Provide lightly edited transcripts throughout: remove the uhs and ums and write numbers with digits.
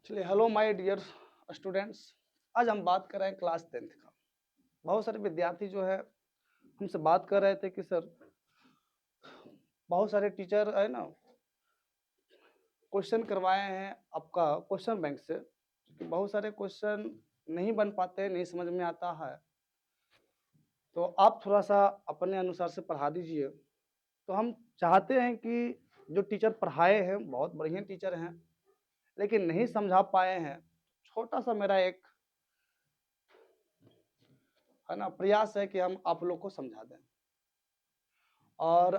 चलिए, hello my dear students. आज हम बात कर रहे हैं क्लास 10th का। बहुत सारे विद्यार्थी जो है हमसे बात कर रहे थे कि सर बहुत सारे टीचर है ना क्वेश्चन करवाए हैं आपका क्वेश्चन बैंक से, कि बहुत सारे क्वेश्चन नहीं बन पाते, नहीं समझ में आता है, तो आप थोड़ा सा अपने अनुसार से पढ़ा दीजिए। तो हम चाहते हैं कि जो टीचर पढ़ाए हैं बहुत बढ़िया टीचर हैं, लेकिन नहीं समझा पाए हैं, छोटा सा मेरा एक है ना प्रयास है कि हम आप लोग को समझा दें। और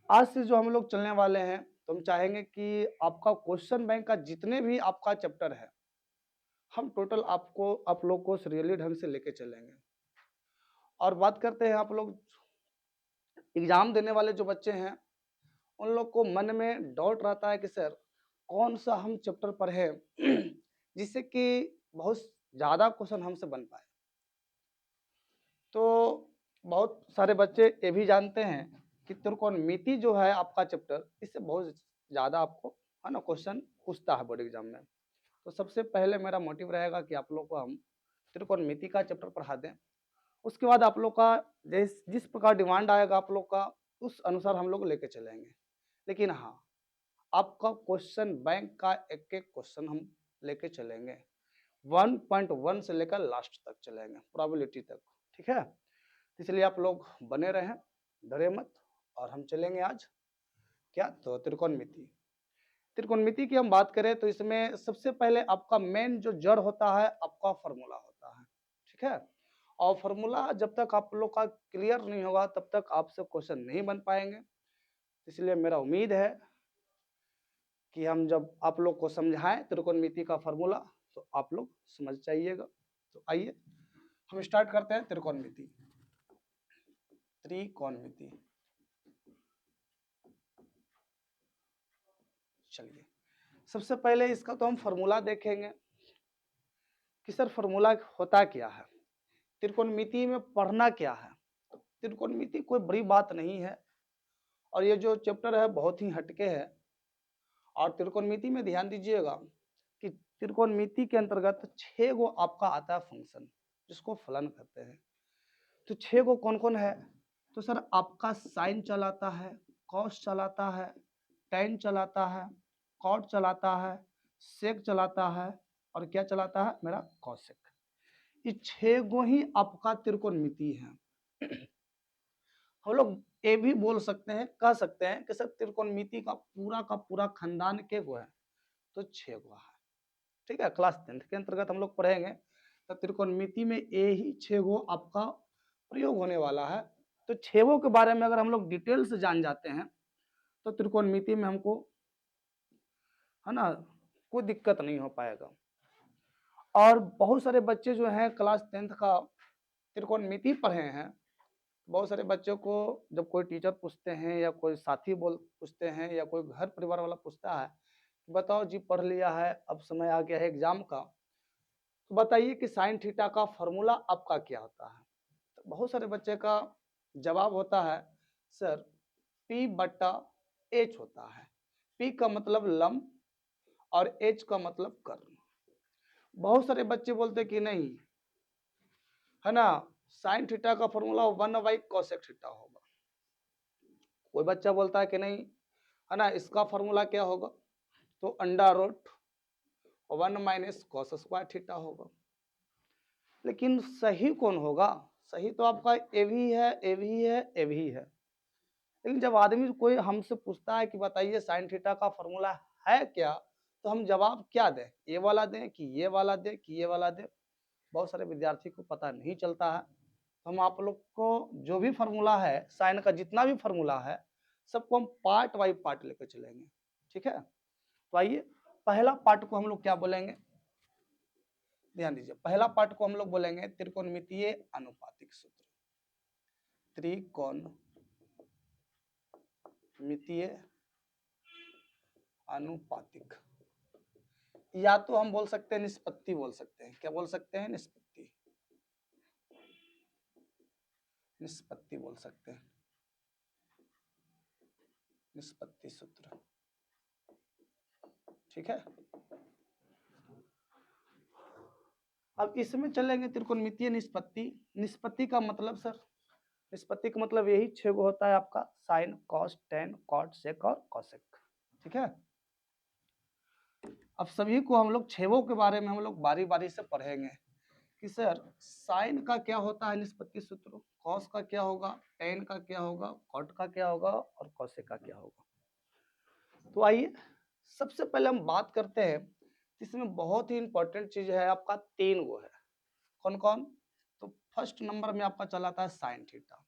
आज से जो हम लोग चलने वाले हैं, तो हम चाहेंगे कि आपका क्वेश्चन बैंक का जितने भी आपका चैप्टर है, हम टोटल आप लोग को सीरियली ढंग से लेके चलेंगे। और बात करते हैं, आप लोग एग्जाम देने वाले जो बच्चे हैं, उन लोग को मन में डाउट रहता है कि सर कौन सा हम चैप्टर पढ़े जिससे कि बहुत ज़्यादा क्वेश्चन हमसे बन पाए। तो बहुत सारे बच्चे ये भी जानते हैं कि त्रिकोणमिति जो है आपका चैप्टर, इससे बहुत ज़्यादा आपको है ना क्वेश्चन पूछता है बोर्ड एग्जाम में। तो सबसे पहले मेरा मोटिव रहेगा कि आप लोग को हम त्रिकोणमिति का चैप्टर पढ़ा दें। उसके बाद आप लोग का जिस जिस प्रकार डिमांड आएगा आप लोग का, उस अनुसार हम लोग लेके चलेंगे। लेकिन हाँ, आपका क्वेश्चन बैंक का एक एक क्वेश्चन हम लेके चलेंगे, 1.1 से लेकर लास्ट तक चलेंगे, प्रोबेबिलिटी तक। ठीक है, इसलिए आप लोग बने रहें, डरे मत। और हम चलेंगे आज क्या, तो त्रिकोणमिति। त्रिकोणमिति की हम बात करें तो इसमें सबसे पहले आपका मेन जो जड़ होता है आपका फॉर्मूला होता है। ठीक है, और फॉर्मूला जब तक आप लोग का क्लियर नहीं होगा तब तक आपसे क्वेश्चन नहीं बन पाएंगे। इसलिए मेरा उम्मीद है कि हम जब आप लोग को समझाएं त्रिकोणमिति का फॉर्मूला, तो आप लोग समझ जाइएगा। तो आइए हम स्टार्ट करते हैं त्रिकोणमिति। त्रिकोणमिति, चलिए सबसे पहले इसका तो हम फॉर्मूला देखेंगे कि सर फॉर्मूला होता क्या है, त्रिकोणमिति में पढ़ना क्या है। तो त्रिकोणमिति कोई बड़ी बात नहीं है, और ये जो चैप्टर है बहुत ही हटके है। और त्रिकोणमिति में ध्यान दीजिएगा कि त्रिकोणमिति के अंतर्गत 6 गो आपका आता है फंक्शन, जिसको फलन कहते हैं। तो 6 गो कौन कौन है, तो सर आपका साइन चलाता है, कॉस चलाता है, टेन चलाता है, कॉट चलाता है, सेक चलाता है, और क्या चलाता है मेरा कॉसेक। ये 6 गो ही आपका त्रिकोणमिति है। हम लोग ये भी बोल सकते हैं, कह सकते हैं कि सर त्रिकोणमिति का पूरा खानदान के गो है, तो 6 गो है। ठीक है, क्लास 10th के अंतर्गत हम लोग पढ़ेंगे, तो त्रिकोणमिति में ये ही 6 गो आपका प्रयोग होने वाला है। तो 6 गो के बारे में अगर हम लोग डिटेल से जान जाते हैं, तो त्रिकोणमिति में हमको है ना कोई दिक्कत नहीं हो पाएगा। और बहुत सारे बच्चे जो हैं क्लास 10th का त्रिकोणमिति पढ़े हैं, बहुत सारे बच्चों को जब कोई टीचर पूछते हैं या कोई साथी पूछते हैं या कोई घर परिवार वाला पूछता है, बताओ जी पढ़ लिया है, अब समय आ गया है एग्जाम का, तो बताइए कि साइन थीटा का फॉर्मूला आपका क्या होता है। तो बहुत सारे बच्चे का जवाब होता है सर P बट्टा H होता है। P का मतलब लंब और H का मतलब कर्ण। बहुत सारे बच्चे बोलते कि नहीं है ना, साइन थीटा का फॉर्मूला 1/cosec थीटा होगा। कोई बच्चा बोलता है कि नहीं है ना, इसका फॉर्मूला क्या होगा, तो under root 1 - cos square theta होगा। लेकिन सही कौन होगा, सही तो आपका ए भी है, ए भी है, ए भी है। लेकिन जब आदमी कोई हमसे पूछता है कि बताइए साइन थीटा का फॉर्मूला है क्या, तो हम जवाब क्या दें, ये वाला दें कि ये वाला दें कि ये वाला दें। बहुत सारे विद्यार्थी को पता नहीं चलता है। तो हम आप लोग को जो भी फार्मूला है, साइन का जितना भी फार्मूला है, सबको हम पार्ट बाई पार्ट लेकर चलेंगे। ठीक है, तो आइए पहला पार्ट को हम लोग क्या बोलेंगे, ध्यान दीजिए। पहला पार्ट को हम लोग बोलेंगे त्रिकोणमितीय अनुपातिक सूत्र। त्रिकोणमितीय अनुपातिक, या तो हम बोल सकते हैं निष्पत्ति, बोल सकते हैं क्या बोल सकते हैं, निष्पत्ति, निष्पत्ति बोल सकते हैं, निष्पत्ति सूत्र। ठीक है, अब इसमें चलेंगे त्रिकोणमितीय निष्पत्ति। निष्पत्ति का मतलब सर, निष्पत्ति का मतलब यही 6 गो होता है आपका, sign, cos, tan, cot, sec और कॉसेक। ठीक है, अब सभी को हम लोग 6 के बारे में हम लोग बारी बारी से पढ़ेंगे कि सर साइन का क्या होता है निष्पत्ति सूत्र, कॉस का क्या होगा, टेन का क्या होगा, कॉट का क्या होगा और कॉसेक का क्या होगा। तो आइए सबसे पहले हम बात करते हैं, इसमें बहुत ही इंपॉर्टेंट चीज है आपका, 3 गो है। कौन कौन? तो फर्स्ट नंबर में आपका चलाता है साइन थीटा,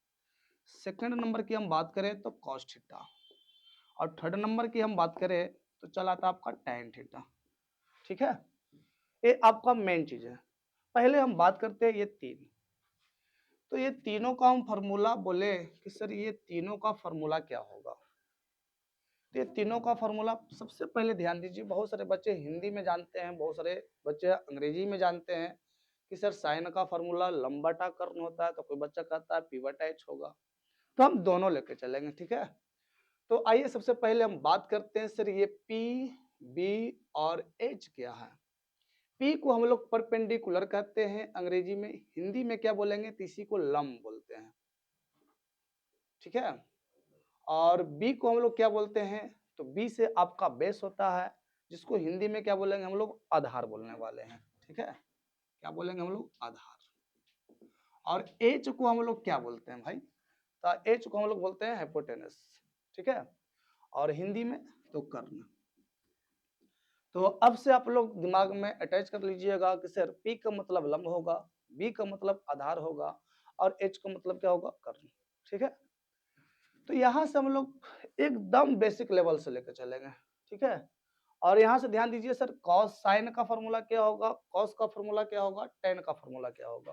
सेकंड नंबर की हम बात करें तो कॉस थीटा, और थर्ड नंबर की हम बात करें तो चलाता है आपका टैन थीटा। ठीक है, ये आपका मेन चीज है। पहले हम बात करते हैं ये 3, तो ये तीनों का हम फार्मूला बोले कि सर ये तीनों का फार्मूला क्या होगा। तो ये तीनों का फार्मूला सबसे पहले ध्यान दीजिए, बहुत सारे बच्चे हिंदी में जानते हैं, बहुत सारे बच्चे अंग्रेजी में जानते हैं कि सर साइन का फार्मूला लंबाटा कर्ण होता है, तो कोई बच्चा कहता है पिवट एच होगा। तो हम दोनों लेके चलेंगे। ठीक है, तो आइए सबसे पहले हम बात करते हैं सर ये पी, बी और एच क्या है। पी को हम लोग परपेंडिकुलर कहते हैं अंग्रेजी में, हिंदी में क्या बोलेंगे तो इसी को लंब बोलते हैं। ठीक है, और बी को हम लोग क्या बोलते हैं, तो बी से आपका बेस होता है, जिसको हिंदी में क्या बोलेंगे हम लोग, आधार बोलने वाले हैं। ठीक है, क्या बोलेंगे हम लोग, आधार। और एच को हम लोग क्या बोलते हैं भाई, तो एच को हम लोग बोलते हैं हाइपोटेनस। ठीक है, और हिंदी में तो कर्ण। तो अब से आप लोग दिमाग में अटैच कर लीजिएगा कि सर पी का मतलब लंब होगा, बी का मतलब आधार होगा, और एच का मतलब क्या होगा, कर्ण। ठीक है, तो यहाँ से हम लोग एकदम बेसिक लेवल से लेकर चलेंगे। ठीक है, और यहाँ से ध्यान दीजिए सर, कॉस साइन का फॉर्मूला क्या होगा, कॉस का फॉर्मूला क्या होगा, टेन का फॉर्मूला क्या होगा।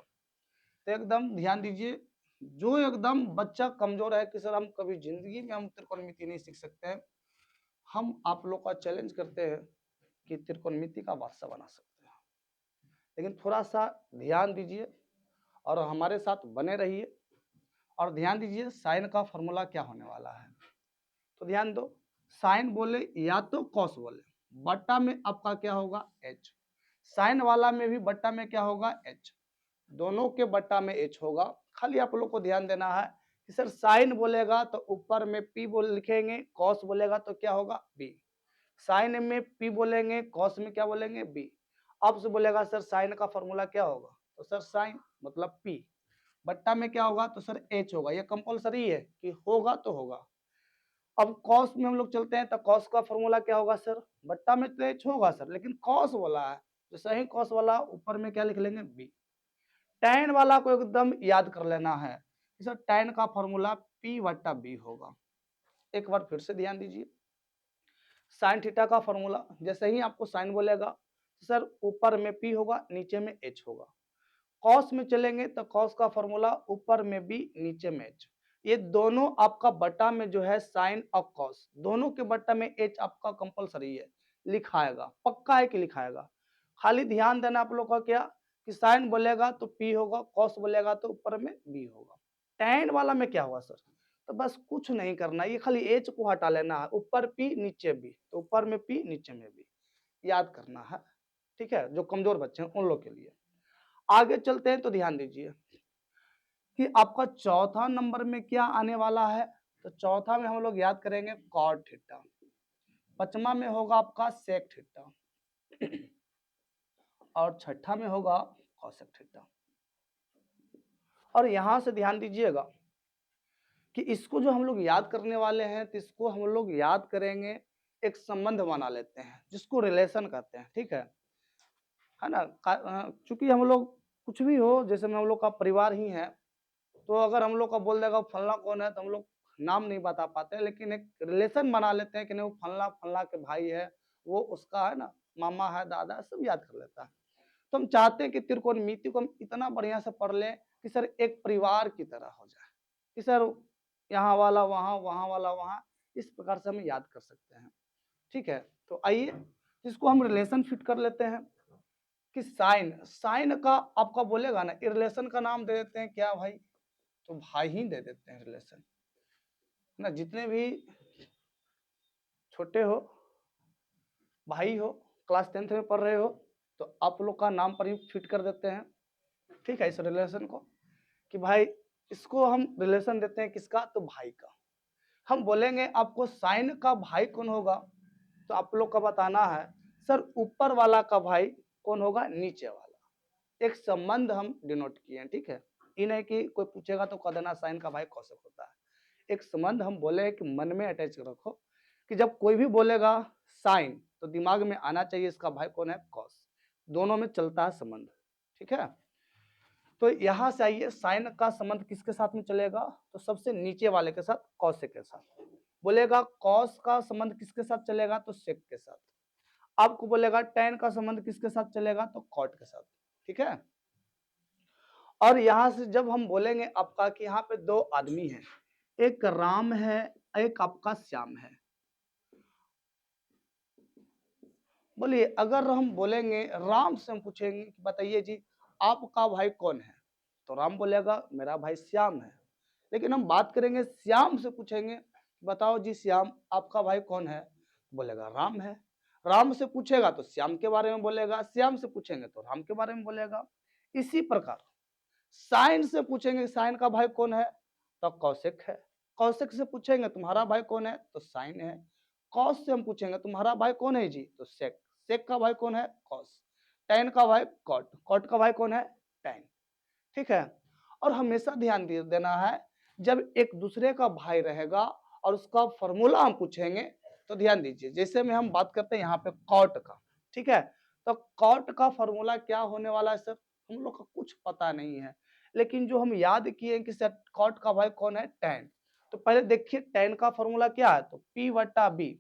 तो एकदम ध्यान दीजिए, जो एकदम बच्चा कमजोर है कि सर हम कभी जिंदगी में हम त्रिकोणमिति नहीं सीख सकते हैं, हम आप लोग का चैलेंज करते हैं कि त्रिकोणमिति का बादशाह बना सकते हैं। लेकिन थोड़ा सा ध्यान दीजिए और हमारे साथ बने रहिए, और ध्यान दीजिए साइन का फॉर्मूला क्या होने वाला है। तो ध्यान दो, साइन बोले या तो कॉस बोले, बट्टा में आपका क्या होगा, एच। साइन वाला में भी बट्टा में क्या होगा, एच। दोनों के बट्टा में एच होगा। खाली आप लोग को ध्यान देना है कि सर साइन बोलेगा तो ऊपर में पी बोल लिखेंगे, कॉस बोलेगा तो क्या होगा, बी। साइन में पी बोलेंगे, कॉस में क्या बोलेंगे, बी। अब से बोलेगा सर साइन का फॉर्मूला क्या होगा, तो सर साइन मतलब पी, बट्टा में क्या होगा, तो सर एच होगा। ये कंपलसरी है कि होगा तो होगा। अब कॉस में हम लोग चलते हैं, तो कॉस का फॉर्मूला क्या होगा सर, बट्टा में तो एच होगा सर, लेकिन कॉस वाला है तो सही कॉस वाला ऊपर में क्या लिख लेंगे, बी। टैन वाला को एकदम याद कर लेना है, सर टैन का फॉर्मूला पी बट्टा बी होगा। एक बार फिर से ध्यान दीजिए, साइन थीटा का फॉर्मूला जैसे ही आपको साइन बोलेगा सर ऊपर में पी होगा, नीचे में एच होगा। कॉस में चलेंगे तो कॉस का फॉर्मूला ऊपर में बी, नीचे में एच। ये दोनों आपका बटा में जो है साइन और कॉस, दोनों के बटा में एच आपका कंपलसरी है, लिखाएगा, पक्का है कि लिखाएगा। खाली ध्यान देना आप लोग का क्या कि साइन बोलेगा तो पी होगा, कॉस बोलेगा तो ऊपर में बी होगा। टैन वाला में क्या होगा सर, तो बस कुछ नहीं करना, ये खाली एच को हटा लेना है, ऊपर पी नीचे बी, तो ऊपर में पी नीचे में बी, याद करना है। ठीक है, जो कमजोर बच्चे हैं उन लोग के लिए। आगे चलते हैं तो ध्यान दीजिए कि आपका चौथा नंबर में क्या आने वाला है, तो चौथा में हम लोग याद करेंगे कॉट थीटा, पांचवा में होगा आपका सेक थीटा, और छठा में होगा कॉसेक थीटा। और यहां से ध्यान दीजिएगा कि इसको जो हम लोग याद करने वाले हैं, तो इसको हम लोग याद करेंगे, एक संबंध बना लेते हैं जिसको रिलेशन कहते हैं। ठीक है ना, चूंकि हम लोग कुछ भी हो, जैसे हम लोग का परिवार ही है, तो अगर हम लोग का बोल देगा फलना कौन है, तो हम लोग नाम नहीं बता पाते, लेकिन एक रिलेशन बना लेते हैं कि नहीं वो फलना फलना के भाई है, वो उसका है ना मामा है, दादा है, सब याद कर लेता है। तो हम चाहते हैं कि त्रिकोणमिति को हम इतना बढ़िया से पढ़ लें कि सर एक परिवार की तरह हो जाए, कि सर यहाँ वाला वहाँ, वहाँ वाला वहाँ, इस प्रकार से हम याद कर सकते हैं। ठीक है, तो आइए इसको हम रिलेशन फिट कर लेते हैं कि साइन, साइन का आपका बोलेगा ना, रिलेशन का नाम दे देते हैं क्या भाई, तो भाई ही दे देते हैं रिलेशन ना। जितने भी छोटे हो, भाई हो, क्लास 10th में पढ़ रहे हो, तो आप लोग का नाम प्रयुक्त फिट कर देते हैं, ठीक है, इस रिलेशन को, कि भाई इसको हम रिलेशन देते हैं किसका, तो भाई का। हम बोलेंगे आपको साइन का भाई कौन होगा, तो आप लोग का बताना है सर ऊपर वाला का भाई कौन होगा, नीचे वाला। एक संबंध हम डिनोट किए हैं, ठीक है, ये नहीं कि कोई पूछेगा तो कह देना साइन का भाई कौशिक होता है। एक संबंध हम बोले हैं कि मन में अटैच रखो, कि जब कोई भी बोलेगा साइन तो दिमाग में आना चाहिए इसका भाई कौन है, कॉस। दोनों में चलता है संबंध, ठीक है। तो यहां से आइए, साइन का संबंध किसके साथ में चलेगा, तो सबसे नीचे वाले के साथ, कॉस के साथ। बोलेगा कॉस का संबंध किसके साथ चलेगा, तो सेक के साथ। आपको बोलेगा टेन का संबंध किसके साथ चलेगा, तो कॉट के साथ, ठीक है। और यहां से जब हम बोलेंगे आपका कि यहाँ पे दो आदमी हैं, एक राम है, एक आपका श्याम है। बोलिए अगर हम बोलेंगे राम से, हम पूछेंगे कि बताइए जी आपका भाई कौन है, तो राम बोलेगा मेरा भाई श्याम है। लेकिन हम बात करेंगे श्याम से, पूछेंगे बताओ जी श्याम आपका भाई कौन है, बोलेगा राम है। राम से पूछेगा तो श्याम के बारे में बोलेगा, श्याम से पूछेंगे तो राम के बारे में बोलेगा। इसी प्रकार साइन से पूछेंगे साइन का भाई कौन है, तो कौशिक है। कौशिक से पूछेंगे तुम्हारा भाई कौन है, तो साइन है। कौश से हम पूछेंगे तुम्हारा भाई कौन है जी, तो सेक। सेक का भाई कौन है, कौश। टैन का भाई कॉट। कॉट का भाई कौन है, टैन, ठीक है। और हमेशा ध्यान देना है, जब एक दूसरे का भाई रहेगा और उसका फॉर्मूला हम पूछेंगे तो ध्यान दीजिए, जैसे में हम बात करते हैं यहाँ पे कॉट का, ठीक है। तो कॉट का फॉर्मूला क्या होने वाला है सर, हम लोग को कुछ पता नहीं है, लेकिन जो हम याद किए कि सर कॉट का भाई कौन है, टैन। तो पहले देखिए टैन का फॉर्मूला क्या है, तो पी बटा बी।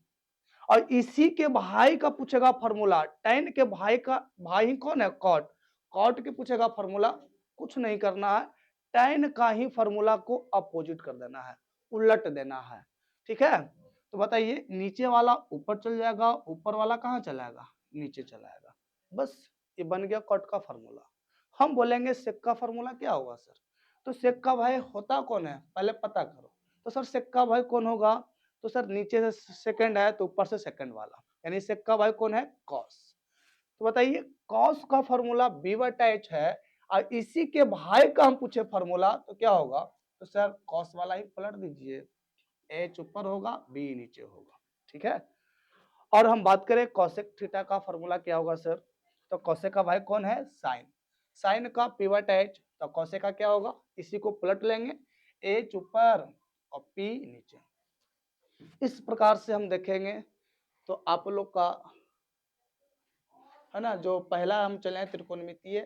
और इसी के भाई का पूछेगा फॉर्मूला, टैन के भाई का भाई कौन है, कॉट। कॉट के पूछेगा फॉर्मूला, कुछ नहीं करना है, टैन का ही फॉर्मूला को अपोजिट कर देना है, उलट देना है, ठीक है। तो बताइए नीचे वाला ऊपर चल जाएगा, ऊपर वाला कहाँ चलाएगा, नीचे चलाएगा। बस ये बन गया कॉट का फॉर्मूला। हम बोलेंगे सेक का फॉर्मूला क्या होगा सर, तो सेक का भाई होता कौन है, पहले पता करो। तो सर सेक का भाई कौन होगा, तो सर नीचे से सेकंड है तो ऊपर से सेकंड वाला, यानी सेक का भाई कौन है, कॉस। तो बताइए कॉस का फॉर्मूला बी बटा एच है, और इसी के भाई का हम पूछे फॉर्मूला तो क्या होगा, तो सर कॉस वाला ही पलट दीजिए, एच ऊपर होगा बी नीचे होगा, ठीक है। और हम बात करें कॉसेक थीटा का फॉर्मूला क्या होगा सर, तो कॉसेक का भाई कौन है, साइन। साइन का पी बटा एच, तो कॉसेक का क्या होगा, इसी को पलट लेंगे, एच ऊपर और पी नीचे। इस प्रकार से हम देखेंगे तो आप लोग का है ना, जो पहला हम चले त्रिकोणमितीय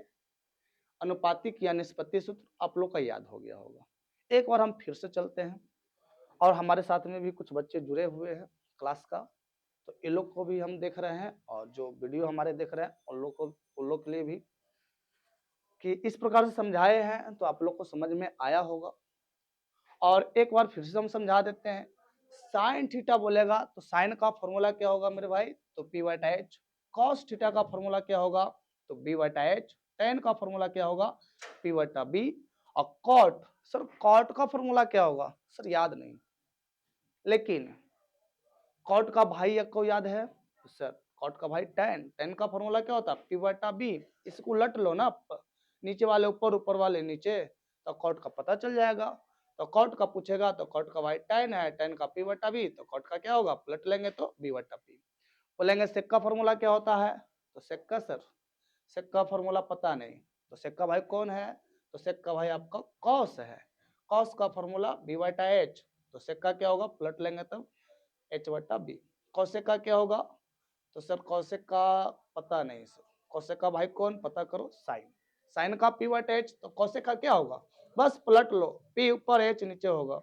अनुपातिक या निष्पत्ति सूत्र आप लोग का याद हो गया होगा। एक बार हम फिर से चलते हैं, और हमारे साथ में भी कुछ बच्चे जुड़े हुए हैं क्लास का, तो ये लोग को भी हम देख रहे हैं, और जो वीडियो हमारे देख रहे हैं उन लोग के लिए भी, कि इस प्रकार से समझाए हैं तो आप लोग को समझ में आया होगा। और एक बार फिर से हम समझा देते हैं, साइन थीटा बोलेगा तो साइन का फॉर्मूला क्या होगा मेरे भाई, तो पी बटा एच। कॉस थीटा का फॉर्मूला क्या होगा, तो बी बटा एच। टेन का फॉर्मूला क्या होगा, पी बटा बी। और कॉट, सर कॉट का फॉर्मूला क्या होगा, सर याद नहीं, लेकिन कॉट का भाई को याद है, तो सर कॉट का भाई टेन। टेन का फॉर्मूला क्या होता है, पी बटा बी। इसको उलट लो ना, नीचे वाले ऊपर, ऊपर वाले नीचे, तो कॉट का पता चल जाएगा। तो कॉट का पूछेगा तो कॉट का भाई टेन है, टेन का पी बटा बी, तो कॉट का क्या होगा, पलट लेंगे तो बी बटा पी। बोलेंगे सेक का फॉर्मूला क्या होता है, तो सेक का, सर सेक का फॉर्मूला पता नहीं, तो सेक का भाई कौन है, तो सेक का भाई आपका कॉस है। कॉस का फॉर्मूला बी बटा एच, तो सेक का क्या होगा, पलट लेंगे तब एच बटा बी। कौशिक का क्या होगा, तो सर कौशिक का पता नहीं सर, कौशिक का भाई कौन, पता करो, साइन। साइन का पी बटा एच, तो कौशिक का क्या होगा, बस पलट लो, पी ऊपर एच नीचे होगा।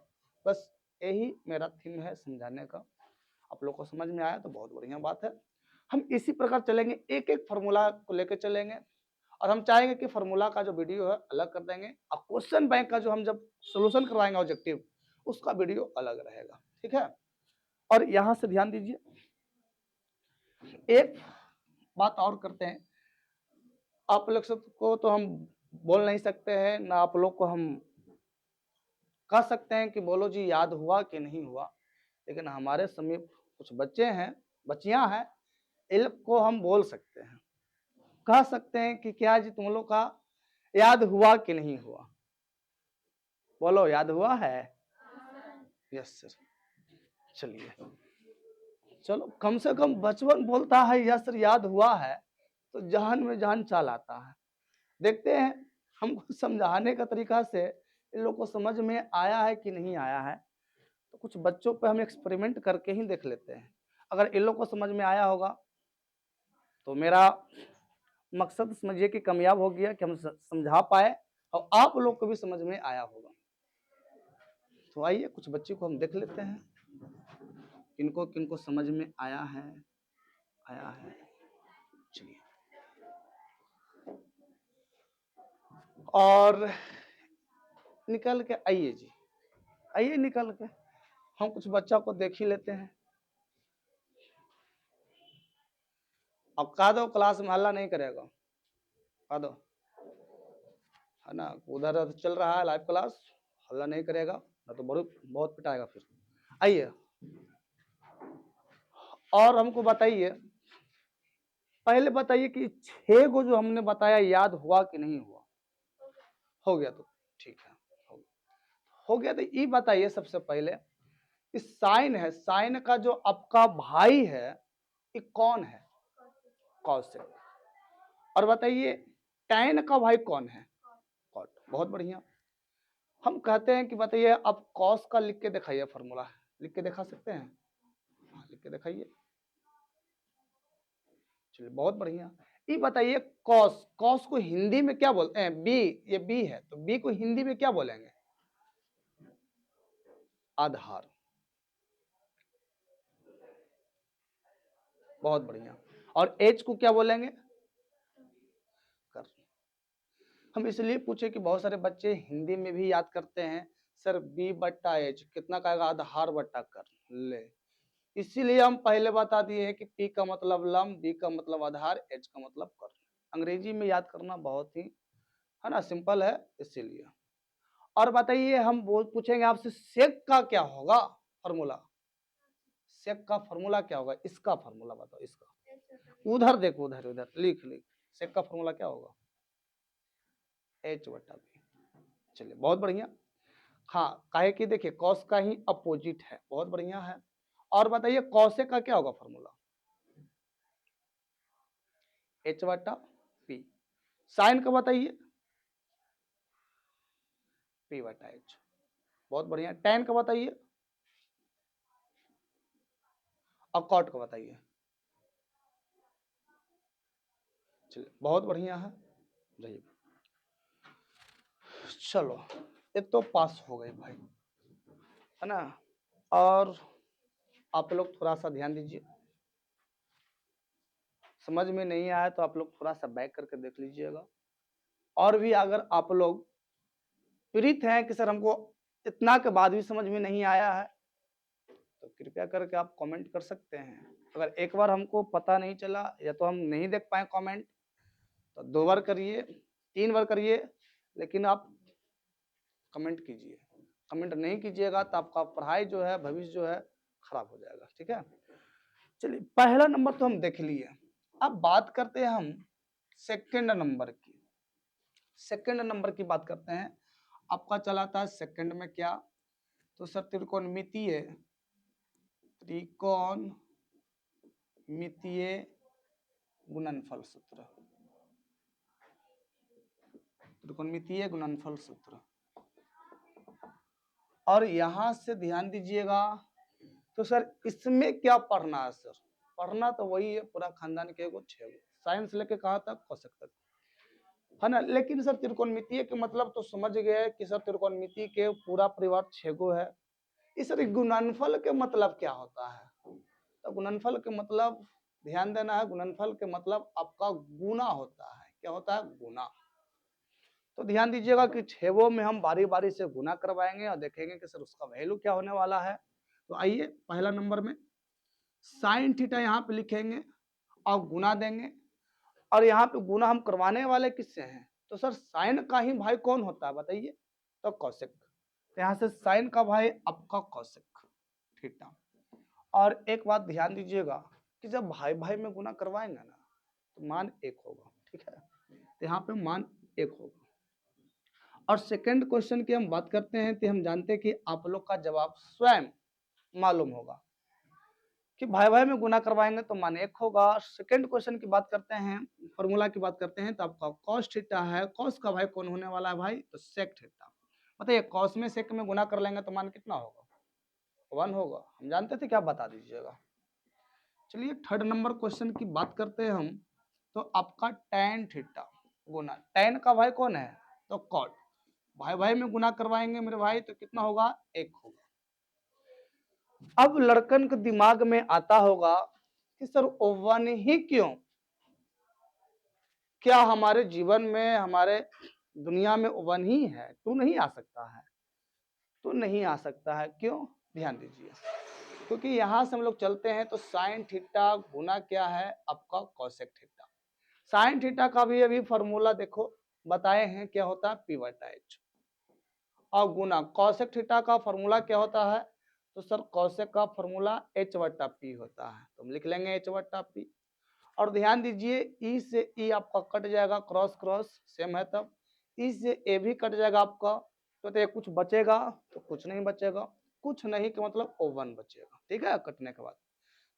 बस यही मेरा थीम है समझाने का। आप लोग को समझ में आया तो बहुत बढ़िया बात है। हम इसी प्रकार चलेंगे, एक एक फॉर्मूला को लेकर चलेंगे, और हम चाहेंगे कि फॉर्मूला का जो वीडियो है अलग कर देंगे, और क्वेश्चन बैंक का जो हम जब सोल्यूशन करवाएंगे ऑब्जेक्टिव, उसका वीडियो अलग रहेगा, ठीक है। और यहां से ध्यान दीजिए, एक बात और करते हैं, आप लोग को तो हम बोल नहीं सकते हैं ना, आप लोग को हम कह सकते हैं कि बोलो जी याद हुआ कि नहीं हुआ, लेकिन हमारे समीप कुछ बच्चे हैं, बच्चियां हैं, इन को हम बोल सकते हैं। कह सकते हैं कि क्या जी तुम लोग का याद हुआ कि नहीं हुआ? बोलो, याद हुआ है? Yes sir. चलिए, चलो कम से कम बचपन बोलता है यस सर याद हुआ है, तो जान में जान चाल आता है। देखते हैं हमको समझाने का तरीका से इन लोग को समझ में आया है कि नहीं आया है। तो कुछ बच्चों पे हम एक्सपेरिमेंट करके ही देख लेते हैं। अगर इन लोग को समझ में आया होगा तो मेरा मकसद समझिए कि कामयाब हो गया कि हम समझा पाए और आप लोग को भी समझ में आया होगा। तो आइए कुछ बच्चे को हम देख लेते हैं, किनको किनको समझ में आया है। चलिए, और निकल के आइए जी, आइए निकल के हम कुछ बच्चा को देख ही लेते हैं। अब कह दो क्लास में हल्ला नहीं करेगा, कह दो, है ना। उधर चल रहा है लाइव क्लास, हल्ला नहीं करेगा ना तो बहुत पिटाएगा फिर। आइए और हमको बताइए, पहले बताइए कि 6 को जो हमने बताया याद हुआ कि नहीं हुआ? हो गया तो ठीक है, हो गया। तो ये बताइए सबसे पहले, इस साइन है, साइन का जो आपका भाई है ये कौन है? कौशिक। और बताइए टैन का भाई कौन है? कॉट। बहुत बढ़िया। हम कहते हैं कि बताइए अब कॉस का लिख के दिखाइए, फॉर्मूला लिख के दिखा सकते हैं? हाँ, लिख के दिखाइए। चलिए बहुत बढ़िया। ये बताइए कॉस, कॉस को हिंदी में क्या बोलते हैं? बी, ये बी है तो बी को हिंदी में क्या बोलेंगे? आधार। बहुत बढ़िया। और एच को क्या बोलेंगे? कर। हम इसलिए पूछे कि बहुत सारे बच्चे हिंदी में भी याद करते हैं, सर बी बट्टा एच कितना का आएगा? आधार बट्टा कर। ले, इसीलिए हम पहले बता दिए हैं कि पी का मतलब लम, बी का मतलब आधार, एच का मतलब कर। अंग्रेजी में याद करना बहुत ही, है ना, सिंपल है इसीलिए। और बताइए हम पूछेंगे आपसे सेक का क्या होगा फॉर्मूला? सेक का फॉर्मूला क्या होगा? इसका फॉर्मूला बताओ, इसका। उधर देखो, उधर उधर लिख लिख, सेक का फॉर्मूला क्या होगा? एच बटा बी। चलिए बहुत बढ़िया। हाँ, काहे कि देखिए कॉस का ही अपोजिट है, बहुत बढ़िया है। और बताइए कॉसेक का क्या होगा फॉर्मूला? एच बटा पी। साइन का बताइए? पी बटा एच। बहुत बढ़िया। टैन का बताइए? और कॉट का बताइए? चलिए बहुत बढ़िया है। जाइए, चलो एक तो पास हो गए भाई, है ना। और आप लोग थोड़ा सा ध्यान दीजिए, समझ में नहीं आया तो आप लोग थोड़ा सा बैक करके देख लीजिएगा। और भी अगर आप लोग पीड़ित हैं कि सर हमको इतना के बाद भी समझ में नहीं आया है, तो कृपया करके आप कमेंट कर सकते हैं। अगर एक बार हमको पता नहीं चला या तो हम नहीं देख पाए कमेंट, तो 2 बार करिए, 3 बार करिए, लेकिन आप कमेंट कीजिए। कमेंट नहीं कीजिएगा तो आपका पढ़ाई जो है, भविष्य जो है खराब हो जाएगा। ठीक है, चलिए पहला नंबर तो हम देख लिए। अब बात करते हैं हम सेकंड नंबर की। सेकंड नंबर की बात करते हैं। आपका चलाता है सेकंड में क्या? तो सर त्रिकोणमितीय, त्रिकोणमितीय गुणनफल सूत्र, त्रिकोणमितीय गुणनफल सूत्र। और यहां से ध्यान दीजिएगा, तो सर इसमें क्या पढ़ना है? सर पढ़ना तो वही है, पूरा खानदान के एगो 6 गो, साइंस लेके कहा तक कौशक तक, है ना। लेकिन सर त्रिकोणमितीय के मतलब तो समझ गए कि सर त्रिकोणमिति के पूरा परिवार 6 गो है। इस गुणनफल के मतलब क्या होता है? तो गुणनफल के मतलब ध्यान देना है, गुणनफल के मतलब आपका गुना होता है। क्या होता है? गुना। तो ध्यान दीजिएगा कि 6 में हम बारी बारी से गुना करवाएंगे और देखेंगे कि सर उसका वैल्यू क्या होने वाला है। तो आइए पहला नंबर में साइन थीटा यहाँ पे लिखेंगे और गुना देंगे। और यहाँ पे गुना हम करवाने वाले किससे हैं? तो सर साइन का ही भाई कौन होता है बताइए? तो कौशिक। तो यहाँ से साइन का भाई आपका कौशिक थीटा। और एक बात ध्यान दीजिएगा कि जब भाई भाई में गुना करवाएंगे ना तो मान 1 होगा। ठीक है, तो यहाँ पे मान 1 होगा। और सेकंड क्वेश्चन की हम बात करते हैं तो हम जानते हैं कि आप लोग का जवाब स्वयं मालूम होगा कि भाई भाई में गुना करवाएंगे तो मान 1 होगा। सेकंड क्वेश्चन की बात करते हैं, फॉर्मूला की बात करते हैं, तो आपका कॉस थीटा है, कॉस का भाई कौन होने वाला है भाई, तो सेक थीटा। बताइए कॉस में सेक में गुना कर लेंगे तो मान कितना होगा, 1 होगा। हम जानते थे, क्या बता दीजिएगा। चलिए थर्ड नंबर क्वेश्चन की बात करते हैं हम, तो आपका tan थीटा गुना tan का भाई कौन है, तो कॉट। भाई भाई में गुना करवाएंगे मेरे भाई तो कितना होगा, 1 होगा। अब लड़कन के दिमाग में आता होगा कि सर 1 ही क्यों, क्या हमारे जीवन में, हमारे दुनिया में 1 ही है, 2 नहीं आ सकता है, तो नहीं आ सकता है। क्यों, ध्यान दीजिए, क्योंकि यहां से हम लोग चलते हैं तो साइन थीटा गुना क्या है आपका कोसेक थीटा। साइन थीटा का भी अभी फॉर्मूला देखो बताए हैं, क्या होता है p/h, और गुना कोसेक थीटा का फॉर्मूला क्या होता है, तो सर कोसेक का फॉर्मूला h/p होता है, तो हम लिख लेंगे h/p। और ध्यान दीजिए ई से ई आपका कट जाएगा, क्रॉस क्रॉस सेम है, तब ई से ए भी कट जाएगा आपका, तो कुछ बचेगा, तो कुछ नहीं बचेगा, कुछ नहीं का मतलब 1 बचेगा। ठीक है, कटने के बाद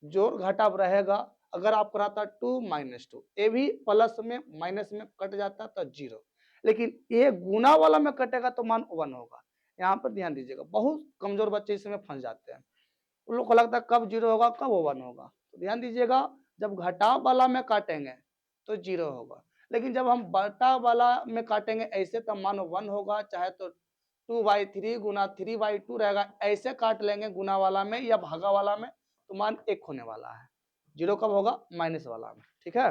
जोड़ घटाव रहेगा। अगर आपको रहता 2 - 2, ए भी प्लस में माइनस में कट जाता तो 0, लेकिन ये गुना वाला में कटेगा तो मान 1 होगा। यहाँ पर ध्यान दीजिएगा, बहुत कमजोर बच्चे इसमें फंस जाते हैं, उन लोग को लगता है कब 0 होगा, कब 1 होगा। तो ध्यान दीजिएगा, जब घटाव वाला में काटेंगे तो 0 होगा, लेकिन जब हम बटा वाला में काटेंगे ऐसे तो मान 1 होगा, चाहे तो 2/3 गुना 3/2 रहेगा, ऐसे काट लेंगे गुना वाला में या भागा वाला में तो मान 1 होने वाला है। 0 कब होगा, माइनस वाला में। ठीक है,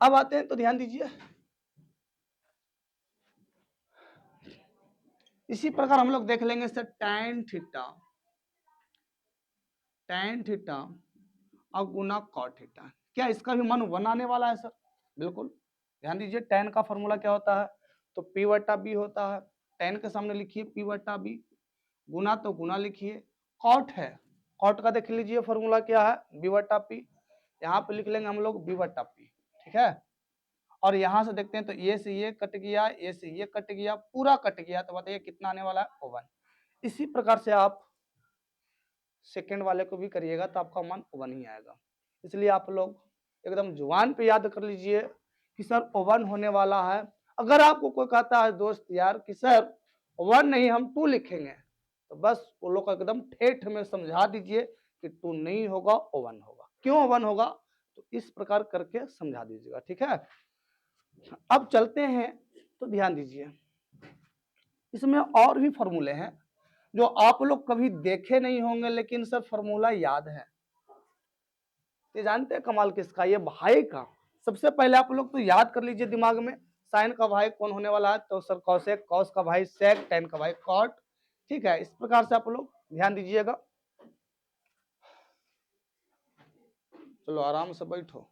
अब आते हैं तो ध्यान दीजिए, इसी प्रकार हम लोग देख लेंगे सर tan थीटा और गुना cot थीटा, क्या इसका भी मान 1 आने वाला है सर, बिल्कुल। ध्यान दीजिए tan का फॉर्मूला क्या होता है, तो p/b होता है, tan के सामने लिखिए p/b, गुना तो गुना लिखिए, cot है, cot का देख लीजिए फॉर्मूला क्या है b/p, यहाँ पे लिख लेंगे हम लोग b/p। ठीक है, और यहाँ से देखते हैं तो ये से ये कट गया, ये से ये कट गया, पूरा कट गया, तो बताइए कितना आने वाला है, 1। इसी प्रकार से आप सेकंड वाले को भी करिएगा तो आपका मान 1 ही आएगा। इसलिए आप लोग एकदम जुबान पे याद कर लीजिए कि सर 1 होने वाला है। अगर आपको कोई कहता है दोस्त यार कि सर 1 नहीं हम 2 लिखेंगे, तो बस वो लोग एकदम ठेठ में समझा दीजिए कि 2 नहीं होगा, 1 होगा। क्यों 1 होगा, तो इस प्रकार करके समझा दीजिएगा। ठीक है, अब चलते हैं तो ध्यान दीजिए, इसमें और भी फॉर्मूले हैं जो आप लोग कभी देखे नहीं होंगे, लेकिन सर फॉर्मूला याद है। ये जानते हैं कमाल किसका, ये भाई का। सबसे पहले आप लोग तो याद कर लीजिए दिमाग में, साइन का भाई कौन होने वाला है, तो सर कॉसेक, कॉस का भाई सेक, टेन का भाई कॉट। ठीक है, इस प्रकार से आप लोग ध्यान दीजिएगा। चलो आराम से बैठो।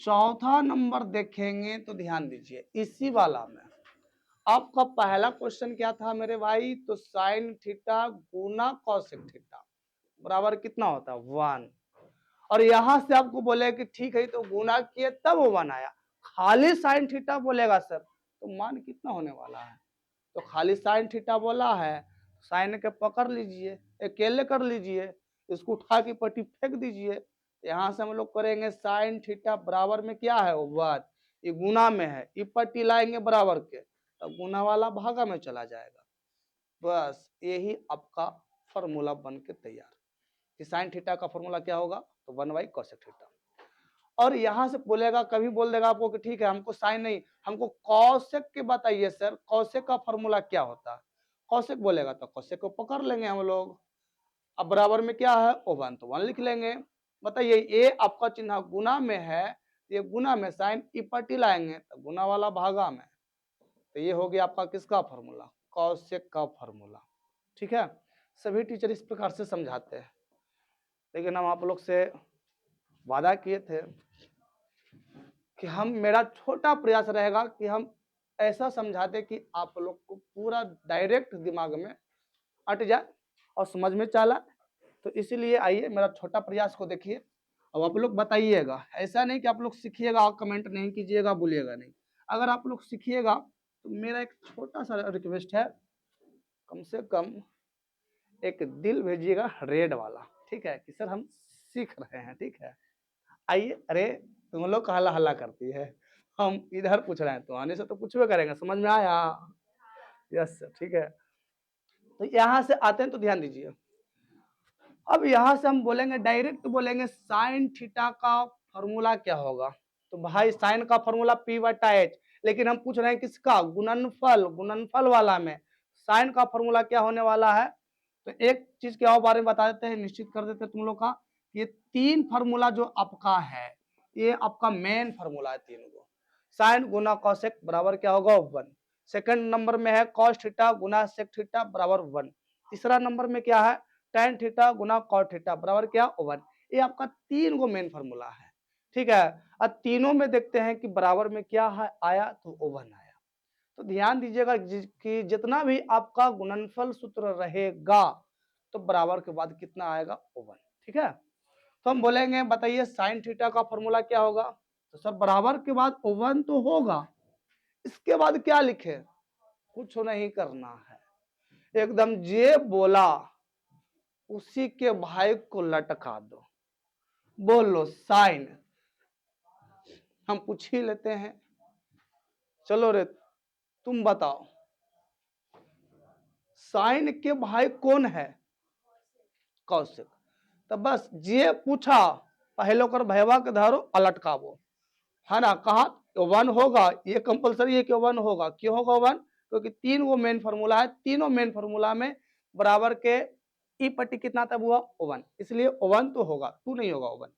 चौथा नंबर देखेंगे तो ध्यान दीजिए, इसी वाला में आपका पहला क्वेश्चन क्या था मेरे भाई, तो साइन थीटा गुना कॉसेक थीटा बराबर कितना होता है, 1। और यहां से आपको बोले कि ठीक है तो गुना किए तब 1 आया, खाली साइन थीटा बोलेगा सर तो मान कितना होने वाला है, तो खाली साइन थीटा बोला है, साइन के पकड़ लीजिए, अकेले कर लीजिए, इसको उठा के पट्टी फेंक दीजिए। यहाँ से हम लोग करेंगे साइन थीटा बराबर में क्या है, 1, ये गुना में है, ये पट्टी लाएंगे बराबर के, तो गुना वाला भागा में चला जाएगा। बस यही आपका फॉर्मूला बन के तैयार कि साइन थीटा का फॉर्मूला क्या होगा, तो 1/cosec थीटा। और यहाँ से बोलेगा, कभी बोल देगा आपको कि ठीक है हमको साइन नहीं, हमको कॉसेक के बताइए सर, कॉसेक का फॉर्मूला क्या होता है। कॉसेक बोलेगा तो कॉसेक को पकड़ लेंगे हम लोग। अब बराबर में क्या है, 1 तो 1 लिख लेंगे। बताइए ये आपका चिन्ह गुना में है, ये गुना में साइन इपटी लाएंगे तो गुना वाला भागा में, तो ये हो गया आपका किसका फॉर्मूला, कॉसेक का फॉर्मूला। ठीक है, सभी टीचर इस प्रकार से समझाते हैं, लेकिन हम आप लोग से वादा किए थे कि हम, मेरा छोटा प्रयास रहेगा कि हम ऐसा समझाते कि आप लोग को पूरा डायरेक्ट दिमाग में अट जाए और समझ में चला। तो इसीलिए आइए मेरा छोटा प्रयास को देखिए, अब आप लोग बताइएगा, ऐसा नहीं कि आप लोग सीखिएगा कमेंट नहीं कीजिएगा बोलिएगा नहीं। अगर आप लोग सीखिएगा तो मेरा एक छोटा सा रिक्वेस्ट है, कम से कम एक दिल भेजिएगा रेड वाला, ठीक है, कि सर हम सीख रहे हैं, ठीक है। आइए, अरे तुम लोग का हल्ला हल्ला करती है, हम इधर पूछ रहे हैं, तो आने से तो पूछवे करेंगे, समझ में आया? यस सर, ठीक है। तो यहाँ से आते हैं तो ध्यान दीजिए, अब यहाँ से हम बोलेंगे डायरेक्ट बोलेंगे साइन थीटा का फॉर्मूला क्या होगा। तो भाई साइन का फॉर्मूला P/H, लेकिन हम पूछ रहे हैं किसका, गुणनफल, गुणनफल वाला में साइन का फॉर्मूला क्या होने वाला है। तो एक चीज के और बारे में बता देते हैं, निश्चित कर देते हैं तुम लोग का, ये तीन फॉर्मूला जो आपका है ये आपका मेन फॉर्मूला है तीनों को। साइन गुना कॉसेक बराबर क्या होगा 1। सेकंड नंबर में है कॉस थीटा गुना सेक थीटा बराबर 1। तीसरा नंबर में क्या है, tan थीटा गुना कॉट थीटा बराबर क्या 1। ये आपका तीन गो मेन फॉर्मूला है, ठीक है। अब तीनों में देखते हैं कि बराबर में क्या है आया, तो 1 आया। तो ध्यान दीजिएगा कि जितना भी आपका गुणनफल सूत्र रहेगा तो बराबर के बाद कितना आएगा 1, ठीक है। तो हम बोलेंगे बताइए साइन थीटा का फॉर्मूला क्या होगा। तो सर बराबर के बाद 1 तो होगा, इसके बाद क्या लिखे, कुछ नहीं करना है, एकदम जे बोला उसी के भाई को लटका दो, बोल लो साइन। हम पूछ ही लेते हैं, चलो रे तुम बताओ साइन के भाई कौन है, कौशिक। तो बस जे पूछा पहले कर भैया के धरो अलटकावो, है ना। कहा 1 होगा, ये कंपलसरी है कि 1 होगा। क्यों होगा 1, क्योंकि तीन वो मेन फॉर्मूला है, तीनों मेन फॉर्मूला में बराबर के ई पट्टी कितना तब हुआ 1, इसलिए 1 तो होगा, 2 नहीं होगा 1।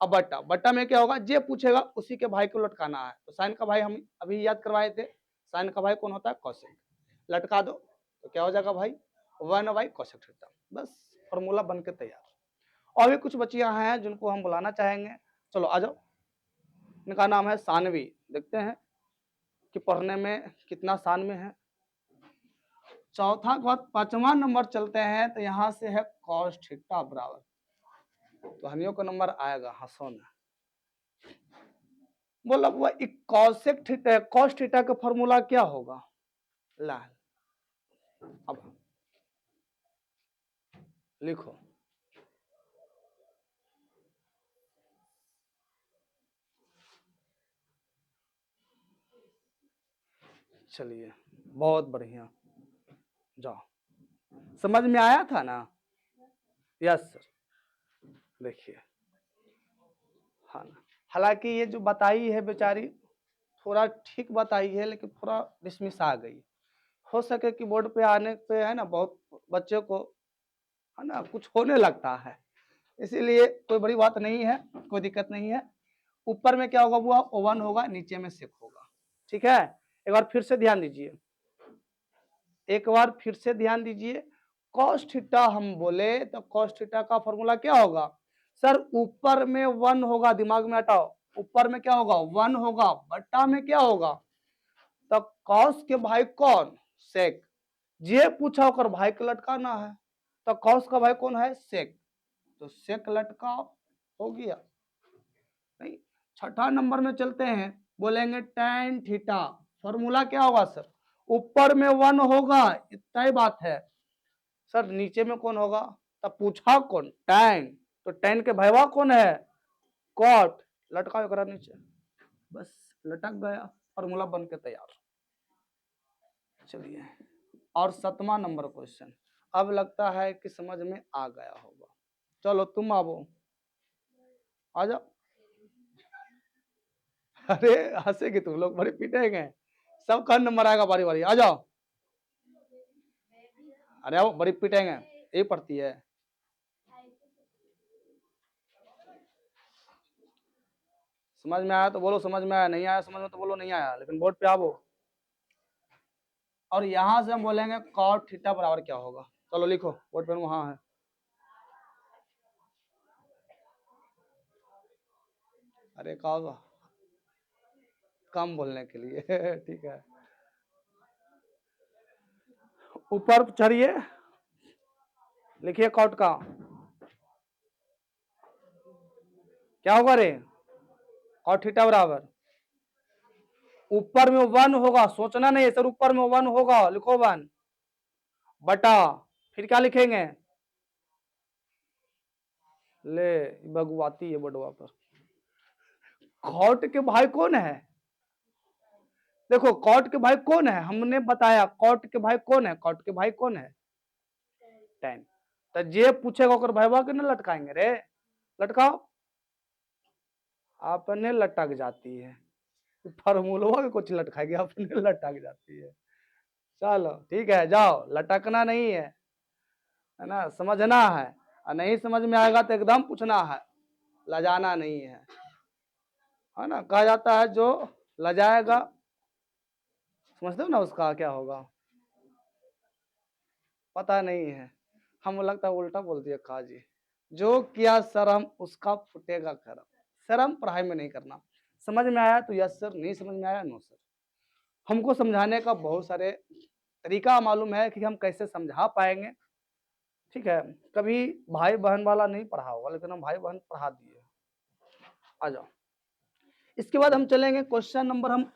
अब बट्टा, बट्टा में क्या होगा, जे पूछेगा उसी के भाई को लटकाना है। तो साइन का भाई हम अभी याद करवाए थे, साइन का भाई कौन होता है, कॉसेक। लटका दो तो क्या हो जाएगा भाई 1/cos थीटा, बस फॉर्मूला बन के तैयार। और भी कुछ बच्चियां हैं जिनको हम बुलाना चाहेंगे, चलो आ जाओ। इनका नाम है सानवी, देखते हैं कि पढ़ने में कितना सान में है। चौथा के बाद 5वां नंबर चलते हैं, तो यहाँ से है cos थीटा बराबर, तो हमियों का नंबर आएगा हसन। बोला वो कॉसेक थीटा, cos थीटा का फॉर्मूला क्या होगा, ला अब लिखो, चलिए बहुत बढ़िया, जाओ। समझ में आया था ना, यस सर। देखिए हाँ ना, हालांकि ये जो बताई है बेचारी थोड़ा ठीक बताई है, लेकिन थोड़ा डिसमिस आ गई। हो सके कि बोर्ड पे आने पे है ना बहुत बच्चे को है ना कुछ होने लगता है, इसीलिए कोई बड़ी बात नहीं है, कोई दिक्कत नहीं है। ऊपर में क्या होगा वो 1 होगा, नीचे में सेक होगा, ठीक है। एक बार फिर से ध्यान दीजिए, एक बार फिर से ध्यान दीजिए। cos थीटा हम बोले तो cos थीटा का फॉर्मूला क्या होगा, सर ऊपर में 1 होगा, दिमाग में हटाओ, ऊपर में क्या होगा 1 होगा, बट्टा में क्या होगा, तो cos के भाई कौन, सेक। जे पूछा होकर भाई को लटकाना है, तो cos का भाई कौन है, सेक, तो सेक लटका हो गया। नहीं, छठा नंबर में चलते हैं, बोलेंगे tan थीटा, फॉर्मूला क्या होगा सर, ऊपर में 1 होगा, इतना ही बात है। सर नीचे में कौन होगा, तब पूछा कौन, tan, तो tan के भैया कौन है, cot, लटका करा नीचे, बस लटक गया, फॉर्मूला बन के तैयार। चलिए, और 7वां नंबर क्वेश्चन, अब लगता है कि समझ में आ गया होगा। चलो तुम आओ, आ जाओ। अरे हंसेगे तुम लोग, बड़े पीटेंगे, सबका नंबर आएगा बारी बारी, आ जाओ। अरे आओ, बड़ी पीटेंगे, यही पड़ती है। समझ में आया तो बोलो समझ में आया, नहीं आया समझ में तो बोलो नहीं आया, लेकिन बोर्ड पे आओ। और यहां से हम बोलेंगे cot थीटा बराबर क्या होगा, चलो लिखो बोर्ड पे, वहां है। अरे कहा कम बोलने के लिए ठीक है, ऊपर चढ़िए, लिखिए cot का, क्या होगा रे, कॉट थीटा बराबर ऊपर में 1 होगा, सोचना नहीं सर, ऊपर में 1 होगा, लिखो 1 बटा फिर क्या लिखेंगे, ले भगवाती है बटवा पर, कॉट के भाई कौन है, देखो कॉट के भाई कौन है, हमने बताया कॉट के भाई कौन है, कॉट के भाई कौन है, tan। तो जे पूछेगा ओकर भाईवा के ना लटकाएंगे रे, लटकाओ, आपने लटक जाती है, फार्मूला के कुछ लटकाएगी, अपने लटक जाती है। चलो ठीक है, जाओ, लटकना नहीं है ना, समझना है, और नहीं समझ में आएगा तो एकदम पूछना है, लजाना नहीं है ना। कहा जाता है जो लजाएगा, समझते हो ना उसका क्या होगा, पता नहीं है, हम लगता है उल्टा बोल दिया खा जी, जो किया शर्म उसका फुटेगा करम, शर्म पढ़ाई में नहीं करना, समझ में आया तो यस सर, नहीं समझ में आया नो सर। हमको समझाने का बहुत सारे तरीका मालूम है कि हम कैसे समझा पाएंगे, ठीक है, कभी भाई बहन वाला नहीं पढ़ा होगा, लेकिन हम भाई बहन पढ़ा दिए। आ जाओ, इसके बाद हम चलेंगे क्वेश्चन नंबर हम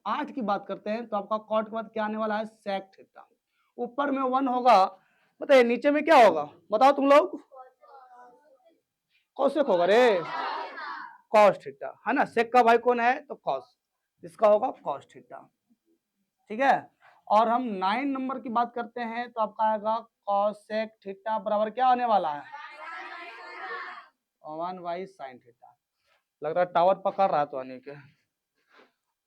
8 की बात करते हैं। तो आपका कॉट के बाद क्या आने वाला है, सेक थीटा, ऊपर में 1 होगा, बताइए नीचे में क्या होगा, बताओ तुम लोग, कौशिक होगा रे, कॉस थीटा, है ना, सेक का भाई कौन है तो कॉस, इसका होगा कॉस थीटा, ठीक है। और हम 9 नंबर की बात करते हैं तो आपका आएगा कॉसेक थीटा बराबर क्या आने वाला है, 1/sin थीटा। लग रहा है टावर पकड़ रहा है तो आने के।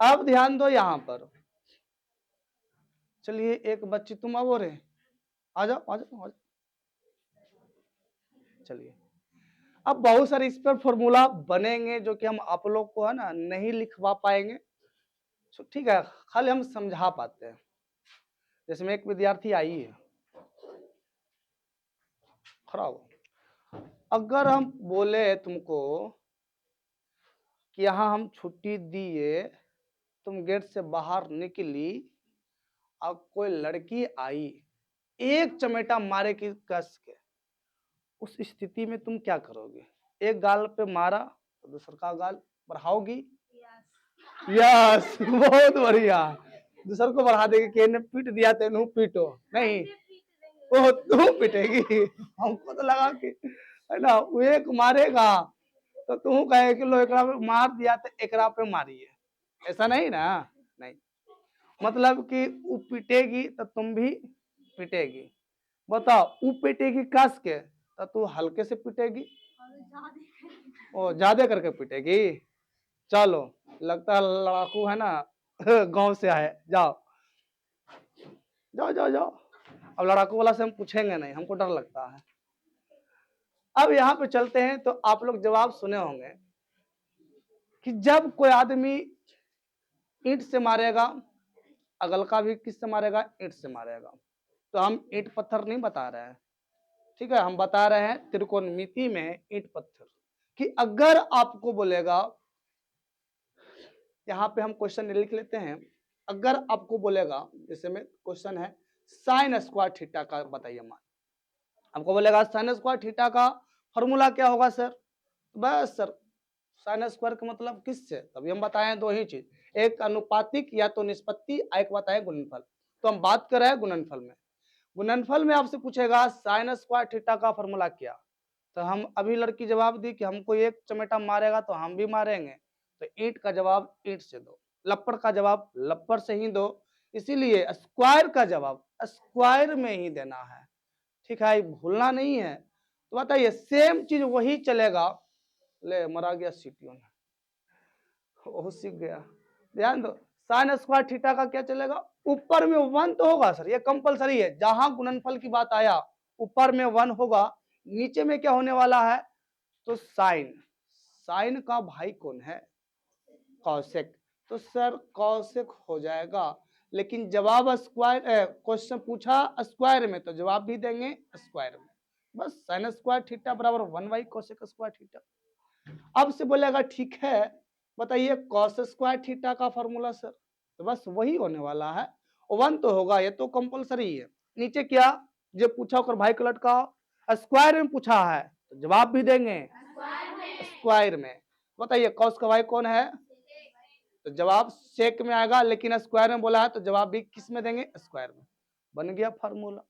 अब ध्यान दो यहां पर, चलिए एक बच्ची तुम अब हो रहे, आ जाओ आ जाओ आ जाओ, चलिए अब बहुत सारे इस पर फॉर्मूला बनेंगे जो कि हम आप लोग को है ना नहीं लिखवा पाएंगे, तो ठीक है, खाली हम समझा पाते हैं। जैसे में एक विद्यार्थी आई है, खड़ा हो, अगर हम बोले तुमको कि यहाँ हम छुट्टी दिए, तुम गेट से बाहर निकली, अब कोई लड़की आई, एक चमेटा मारे की कस के, उस स्थिति में तुम क्या करोगे, एक गाल पे मारा तो दूसरा का गाल बढ़ाओगी, यस बहुत बढ़िया, दूसर को बढ़ा देगी कि ने पीट दिया तेनू पीटो, नहीं वो तू पिटेगी, हमको तो लगा कि है ना वो एक मारेगा तो तू कहे कि लो एकरा पे मार दिया तो एकरा पे मारिए, ऐसा नहीं ना, नहीं, मतलब कि वो पिटेगी तो तुम भी पिटेगी, बताओ वो पिटेगी कस के तो तू हल्के से पिटेगी, ओ ज्यादा करके पिटेगी, चलो लगता है लड़ाकू है ना गांव से आए, जाओ जाओ जाओ जाओ, अब लड़ाकू वाला से हम पूछेंगे नहीं, हमको डर लगता है। अब यहाँ पे चलते हैं, तो आप लोग जवाब सुने होंगे कि जब कोई आदमी ईंट से मारेगा, अगल का भी किससे मारेगा, ईंट से मारेगा, तो हम ईंट पत्थर नहीं बता रहे हैं, ठीक है, हम बता रहे हैं त्रिकोणमिति में ईंट पत्थर, कि अगर आपको बोलेगा, यहाँ पे हम क्वेश्चन लिख लेते हैं, अगर आपको बोलेगा, जैसे में क्वेश्चन है साइन स्क्वायर थीटा का बताइए मान, आपको बोलेगा साइन स्क्वायर थीटा का फॉर्मूला क्या होगा सर, बस सर साइन स्क्वायर का मतलब किससे, तभी हम बताएं दो ही चीज, एक अनुपातिक या तो निष्पत्ति, एक बताएं गुणनफल, तो हम बात कर रहे हैं गुणनफल में, गुणनफल में आपसे पूछेगा साइन स्क्वायर थीटा का फॉर्मूला क्या, तो हम अभी लड़की जवाब दी कि हमको एक चमेटा मारेगा तो हम भी मारेंगे, तो ईंट का जवाब ईंट से दो, लप्पड़ का जवाब लप्पड़ से ही दो, इसीलिए स्क्वायर का जवाब स्क्वायर में ही देना है, ठीक है, भूलना नहीं है। तो बताइए सेम चीज वही चलेगा, ले मरा गया सीटियों ने, वो सीख गया, ध्यान दो, साइन स्क्वायर थीटा का क्या चलेगा, ऊपर में 1 तो होगा सर, ये कंपलसरी है, जहां गुणनफल की बात आया ऊपर में 1 होगा, नीचे में क्या होने वाला है, तो साइन, साइन का भाई कौन है, कौशिक, तो सर कौशिक हो जाएगा, लेकिन जवाब स्क्वायर, क्वेश्चन पूछा स्क्वायर में तो जवाब भी देंगे स्क्वायर में, बस साइन स्क्वायर थीटा बराबर 1/कौशिक स्क्वायर थीटा। अब से बोलेगा ठीक है बताइए कॉस स्क्वायर थीटा का फॉर्मूला सर, तो बस वही होने वाला है, 1 तो होगा, ये तो कंपलसरी है, नीचे क्या जो पूछा कर भाई को लटकाओ, स्क्वायर में पूछा है तो जवाब भी देंगे स्क्वायर में। बताइए कॉस का वाई कौन है, तो जवाब सेक में आएगा, लेकिन स्क्वायर में बोला है तो जवाब भी किस में देंगे, स्क्वायर में। बन गया फार्मूला।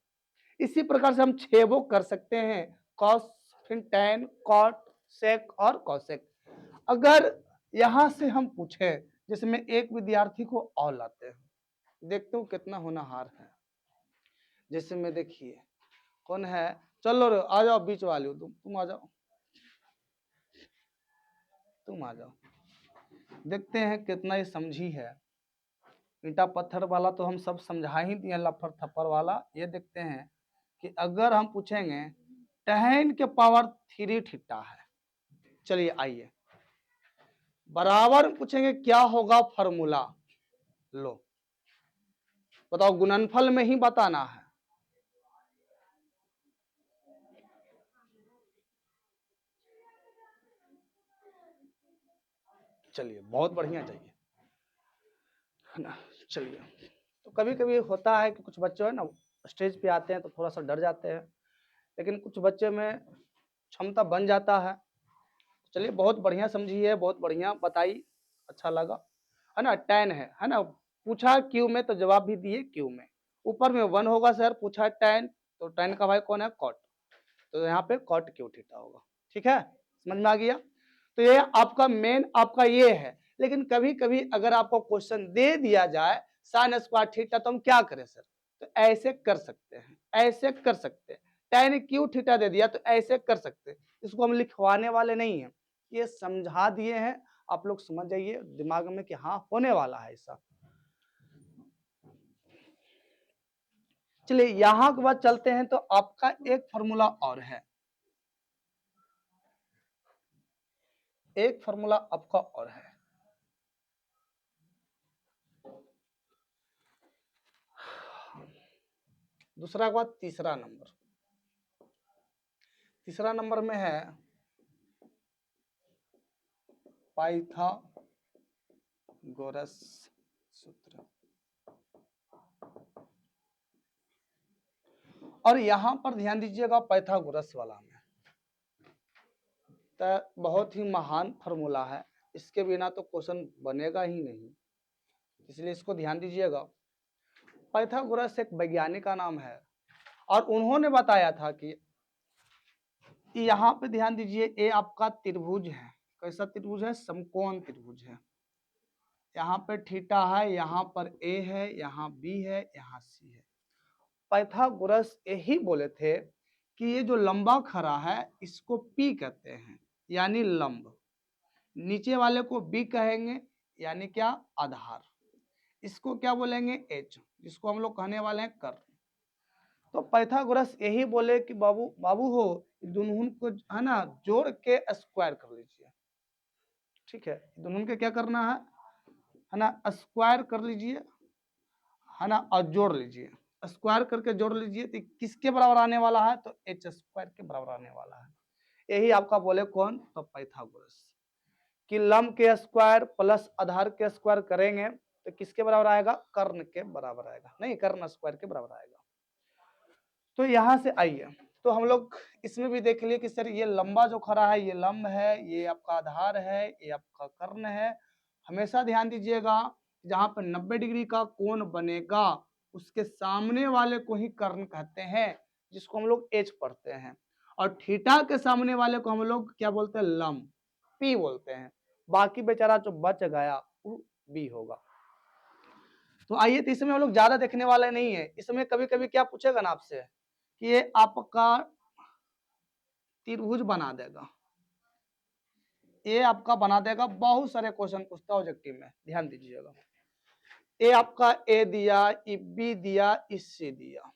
इसी प्रकार से हम 6 वो कर सकते हैं, कॉस, फिर टैन, कॉट, सेक और कॉसेक। अगर यहां से हम पूछे, जिसमें एक विद्यार्थी को और लाते हैं, देखते हो कितना होनहार है। जैसे में देखिए कौन है, चलो रे आ जाओ बीच वाले हो, तुम आ जाओ, तुम आ जाओ। देखते हैं कितना ही समझी है। ईंटा पत्थर वाला तो हम सब समझा ही दिए, लफर थप्पड़ वाला ये देखते हैं कि अगर हम पूछेंगे टहन के पावर 3 थीटा है, चलिए आइए बराबर पूछेंगे क्या होगा फॉर्मूला, लो बताओ, गुणनफल में ही बताना है। चलिए बहुत बढ़िया चाहिए है ना। चलिए, तो कभी कभी होता है कि कुछ बच्चे है ना स्टेज पे आते हैं तो थोड़ा सा डर जाते हैं, लेकिन कुछ बच्चे में क्षमता बन जाता है। चलिए बहुत बढ़िया समझी है, बहुत बढ़िया बताई, अच्छा लगा है ना। टैन है ना, पूछा क्यू में तो जवाब भी दिए क्यू में। ऊपर में 1 होगा सर, पूछा टैन तो टैन का भाई कौन है, कॉट, तो यहाँ पे कॉट क्यू थीटा होगा। ठीक है, समझ में आ गया। तो ये आपका मेन आपका ये है। लेकिन कभी कभी अगर आपको क्वेश्चन दे दिया जाए साइन स्क्वायर थीटा, तो हम क्या करें सर, तो ऐसे कर सकते हैं, ऐसे कर सकते हैं। टैन क्यू थीटा दे दिया तो ऐसे कर सकते हैं। इसको हम लिखवाने वाले नहीं है, ये समझा दिए हैं, आप लोग समझ जाइए दिमाग में कि हाँ होने वाला है ऐसा। चलिए यहां के बाद चलते हैं, तो आपका एक फॉर्मूला और है, एक फॉर्मूला आपका और है। दूसरा के बाद तीसरा नंबर, तीसरा नंबर में है पाइथागोरस सूत्र। और यहां पर ध्यान दीजिएगा पाइथागोरस वाला में तो बहुत ही महान फॉर्मूला है, इसके बिना तो क्वेश्चन बनेगा ही नहीं, इसलिए इसको ध्यान दीजिएगा। पाइथागोरस एक वैज्ञानिक का नाम है, और उन्होंने बताया था कि यहाँ पे ध्यान दीजिए, ये आपका त्रिभुज है, कैसा त्रिभुज है, समकोण त्रिभुज है। यहाँ पे थीटा है, यहाँ पर ए है, यहाँ बी है, यहाँ सी है। पाइथागोरस यही बोले थे कि ये जो लंबा खड़ा है इसको पी कहते हैं, यानी लंब। नीचे वाले को बी कहेंगे, यानी क्या, आधार। इसको क्या बोलेंगे, एच, जिसको हम लोग कहने वाले हैं कर्ण। तो पाइथागोरस यही बोले कि बाबू बाबू हो, दोनों को है ना जोड़ के स्क्वायर कर लीजिए। ठीक है, दोनों के क्या करना है ना, स्क्वायर कर लीजिए है ना, और जोड़ लीजिए। स्क्वायर करके जोड़ लीजिए तो किसके बराबर आने वाला है, तो एच स्क्वायर के बराबर आने वाला है। यही आपका बोले कौन, तो पाइथागोरस, कि लंब के स्क्वायर प्लस आधार के स्क्वायर करेंगे तो किसके बराबर आएगा, कर्ण के बराबर आएगा, नहीं कर्ण स्क्वायर के बराबर आएगा। तो यहां से आइए, तो हम लोग इसमें भी देख लिए कि सर ये लंबा जो खड़ा है ये लंब है, ये आपका आधार है, ये आपका कर्ण है। हमेशा ध्यान दीजिएगा, जहां पर 90 डिग्री का कोण बनेगा उसके सामने वाले को ही कर्ण कहते हैं, जिसको हम लोग एच पढ़ते हैं। और थीटा के सामने वाले को हम लोग क्या बोलते हैं, लंब, पी बोलते हैं। बाकी बेचारा जो बच गया वो बी होगा। तो आइए, तो इसमें हम लोग ज्यादा देखने वाले नहीं है। इसमें कभी कभी क्या पूछेगा ना आपसे कि ये आपका त्रिभुज बना देगा, ये आपका बना देगा, बहुत सारे क्वेश्चन पूछता है ऑब्जेक्टिव में, ध्यान दीजिएगा। ये आपका ए दिया, ये बी दिया, इससे दिया,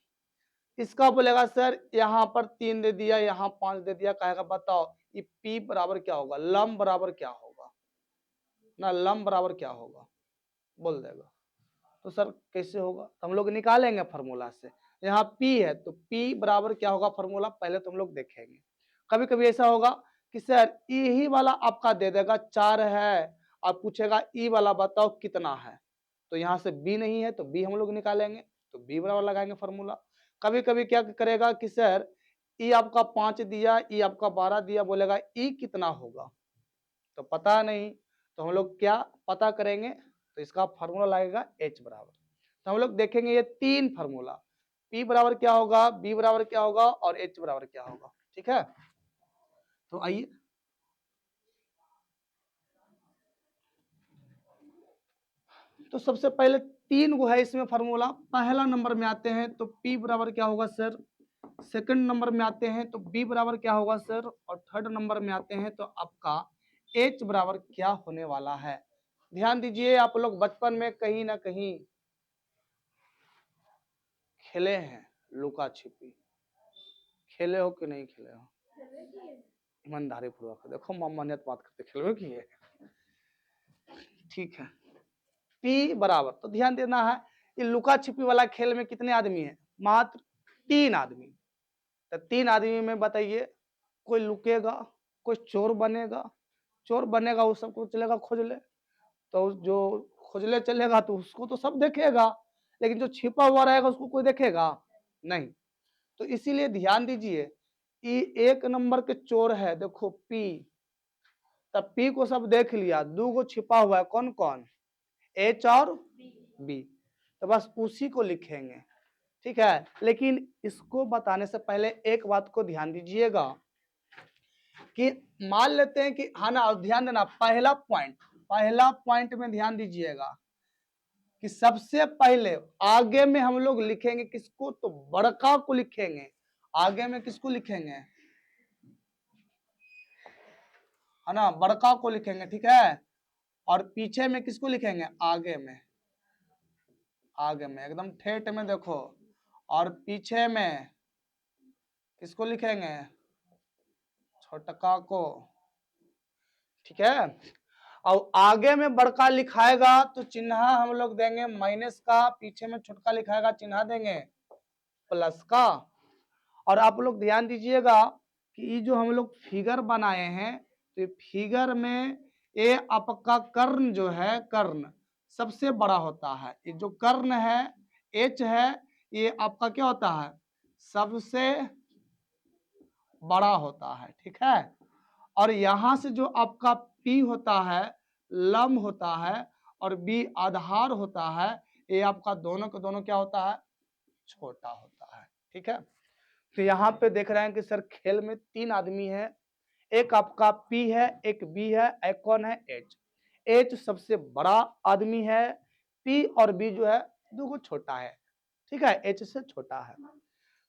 इसका बोलेगा सर यहाँ पर 3 दे दिया, यहाँ 5 दे दिया, कहेगा बताओ ये पी बराबर क्या होगा, लंब बराबर क्या होगा ना, लंब बराबर क्या होगा, बोल देगा। तो सर कैसे होगा, तो हम लोग निकालेंगे फॉर्मूला से। यहाँ P है तो P बराबर क्या होगा फॉर्मूला, पहले तो हम लोग देखेंगे। कभी कभी ऐसा होगा कि सर ई वाला आपका दे देगा 4 है, और पूछेगा ई वाला बताओ कितना है, तो यहाँ से B नहीं है तो B हम लोग निकालेंगे, तो B बराबर लगाएंगे फॉर्मूला। कभी कभी क्या करेगा कि सर ई आपका 5 दिया, ई आपका 12 दिया, बोलेगा ई कितना होगा, तो पता नहीं, तो हम लोग क्या पता करेंगे, तो इसका फार्मूला लगेगा H बराबर। तो हम लोग देखेंगे ये 3 फार्मूला, P बराबर क्या होगा, B बराबर क्या होगा और H बराबर क्या होगा। ठीक है, तो आइए तो सबसे पहले 3 गो है इसमें फार्मूला। पहला नंबर में आते हैं तो P बराबर क्या होगा सर, सेकंड नंबर में आते हैं तो B बराबर क्या होगा सर, और थर्ड नंबर में आते हैं तो आपका H बराबर क्या होने वाला है। ध्यान दीजिए, आप लोग बचपन में कहीं ना कहीं खेले हैं लुका छिपी, खेले हो कि नहीं खेले हो, ईमानदारी पूर्वक देखो, मान्यत बात करते, खेले की है, ठीक है। P बराबर, तो ध्यान देना है, ये लुका छिपी वाला खेल में कितने आदमी है, मात्र 3 आदमी। तो 3 आदमी में बताइए, कोई लुकेगा, कोई चोर बनेगा, चोर बनेगा वो सबको चलेगा खोज ले, तो जो खोजले चलेगा तो उसको तो सब देखेगा, लेकिन जो छिपा हुआ रहेगा उसको कोई देखेगा नहीं। तो इसीलिए ध्यान दीजिए, ये 1 नंबर के चोर है, देखो P, तब P को सब देख लिया, 2 गो छिपा हुआ है, कौन कौन, H और B, तो बस उसी को लिखेंगे। ठीक है, लेकिन इसको बताने से पहले एक बात को ध्यान दीजिएगा कि मान लेते हैं कि, हाँ ना, ध्यान देना, पहला पॉइंट में ध्यान दीजिएगा कि सबसे पहले आगे में हम लोग लिखेंगे किसको, तो बड़का को लिखेंगे, आगे में किसको लिखेंगे, है ना, बड़का को लिखेंगे। ठीक है, और पीछे में किसको लिखेंगे, आगे में एकदम ठेठ में देखो, और पीछे में किसको लिखेंगे, छोटका को। ठीक है, और आगे में बड़का लिखाएगा तो चिन्ह हम लोग देंगे माइनस का, पीछे में छोटका लिखाएगा चिन्ह देंगे प्लस का। और आप लोग ध्यान दीजिएगा कि ये जो हम लोग फिगर बनाए हैं, तो ये फिगर में ये आपका कर्ण जो है, कर्ण सबसे बड़ा होता है, ये जो कर्ण है H है, ये आपका क्या होता है, सबसे बड़ा होता है। ठीक है, और यहां से जो आपका P होता है लंब होता है, और B आधार होता है, ये आपका दोनों के दोनों क्या होता है, छोटा होता है। ठीक है, तो यहाँ पे देख रहे हैं कि सर खेल में 3 आदमी है, एक आपका P है, एक B है, एक कौन है, H सबसे बड़ा आदमी है, P और B जो है 2 गो छोटा है। ठीक है, H से छोटा है।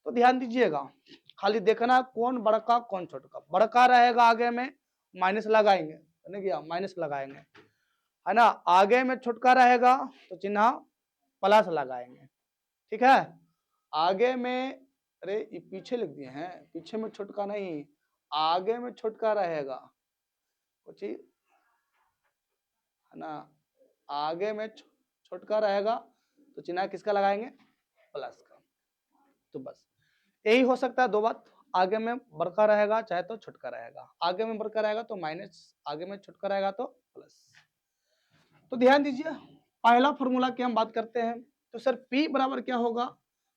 तो ध्यान दीजिएगा, खाली देखना कौन बड़का कौन छोटका, बड़का रहेगा आगे में माइनस लगाएंगे, माइनस लगाएंगे, है ना, आगे में छोटका रहेगा तो चिन्ह प्लस लगाएंगे। ठीक है, आगे में, अरे ये पीछे लिख दिए हैं, पीछे में छोटका नहीं, आगे में छोटका रहेगा, कुछ है ना, आगे में छोटका रहेगा तो चिन्ह किसका लगाएंगे, प्लस का। तो बस यही हो सकता है 2 बात, आगे में बड़का रहेगा चाहे तो छोटका रहेगा, आगे में बड़का रहेगा तो माइनस, आगे में छोटका रहेगा तो प्लस। तो ध्यान दीजिए, पहला फॉर्मूला की हम बात करते हैं, तो सर P बराबर क्या होगा,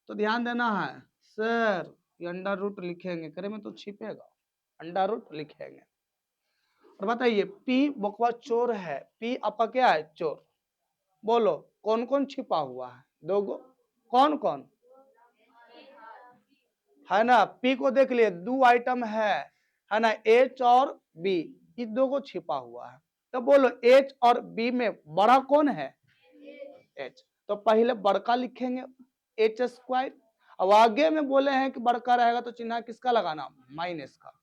तो ध्यान देना है सर, ये अंडर रूट लिखेंगे, करे में तो छिपेगा, अंडर रूट लिखेंगे। और बताइए P बकवा चोर है, P आपका क्या है, चोर, बोलो कौन कौन छिपा हुआ है, 2 गो, कौन कौन, है ना, P को देख लिए 2 आइटम है ना, H और B, ये 2 को छिपा हुआ है। तो बोलो H और B में बड़ा कौन है, H, तो पहले बड़का लिखेंगे H स्क्वायर, अब आगे में बोले हैं कि बड़का रहेगा तो चिन्ह किसका लगाना, माइनस का।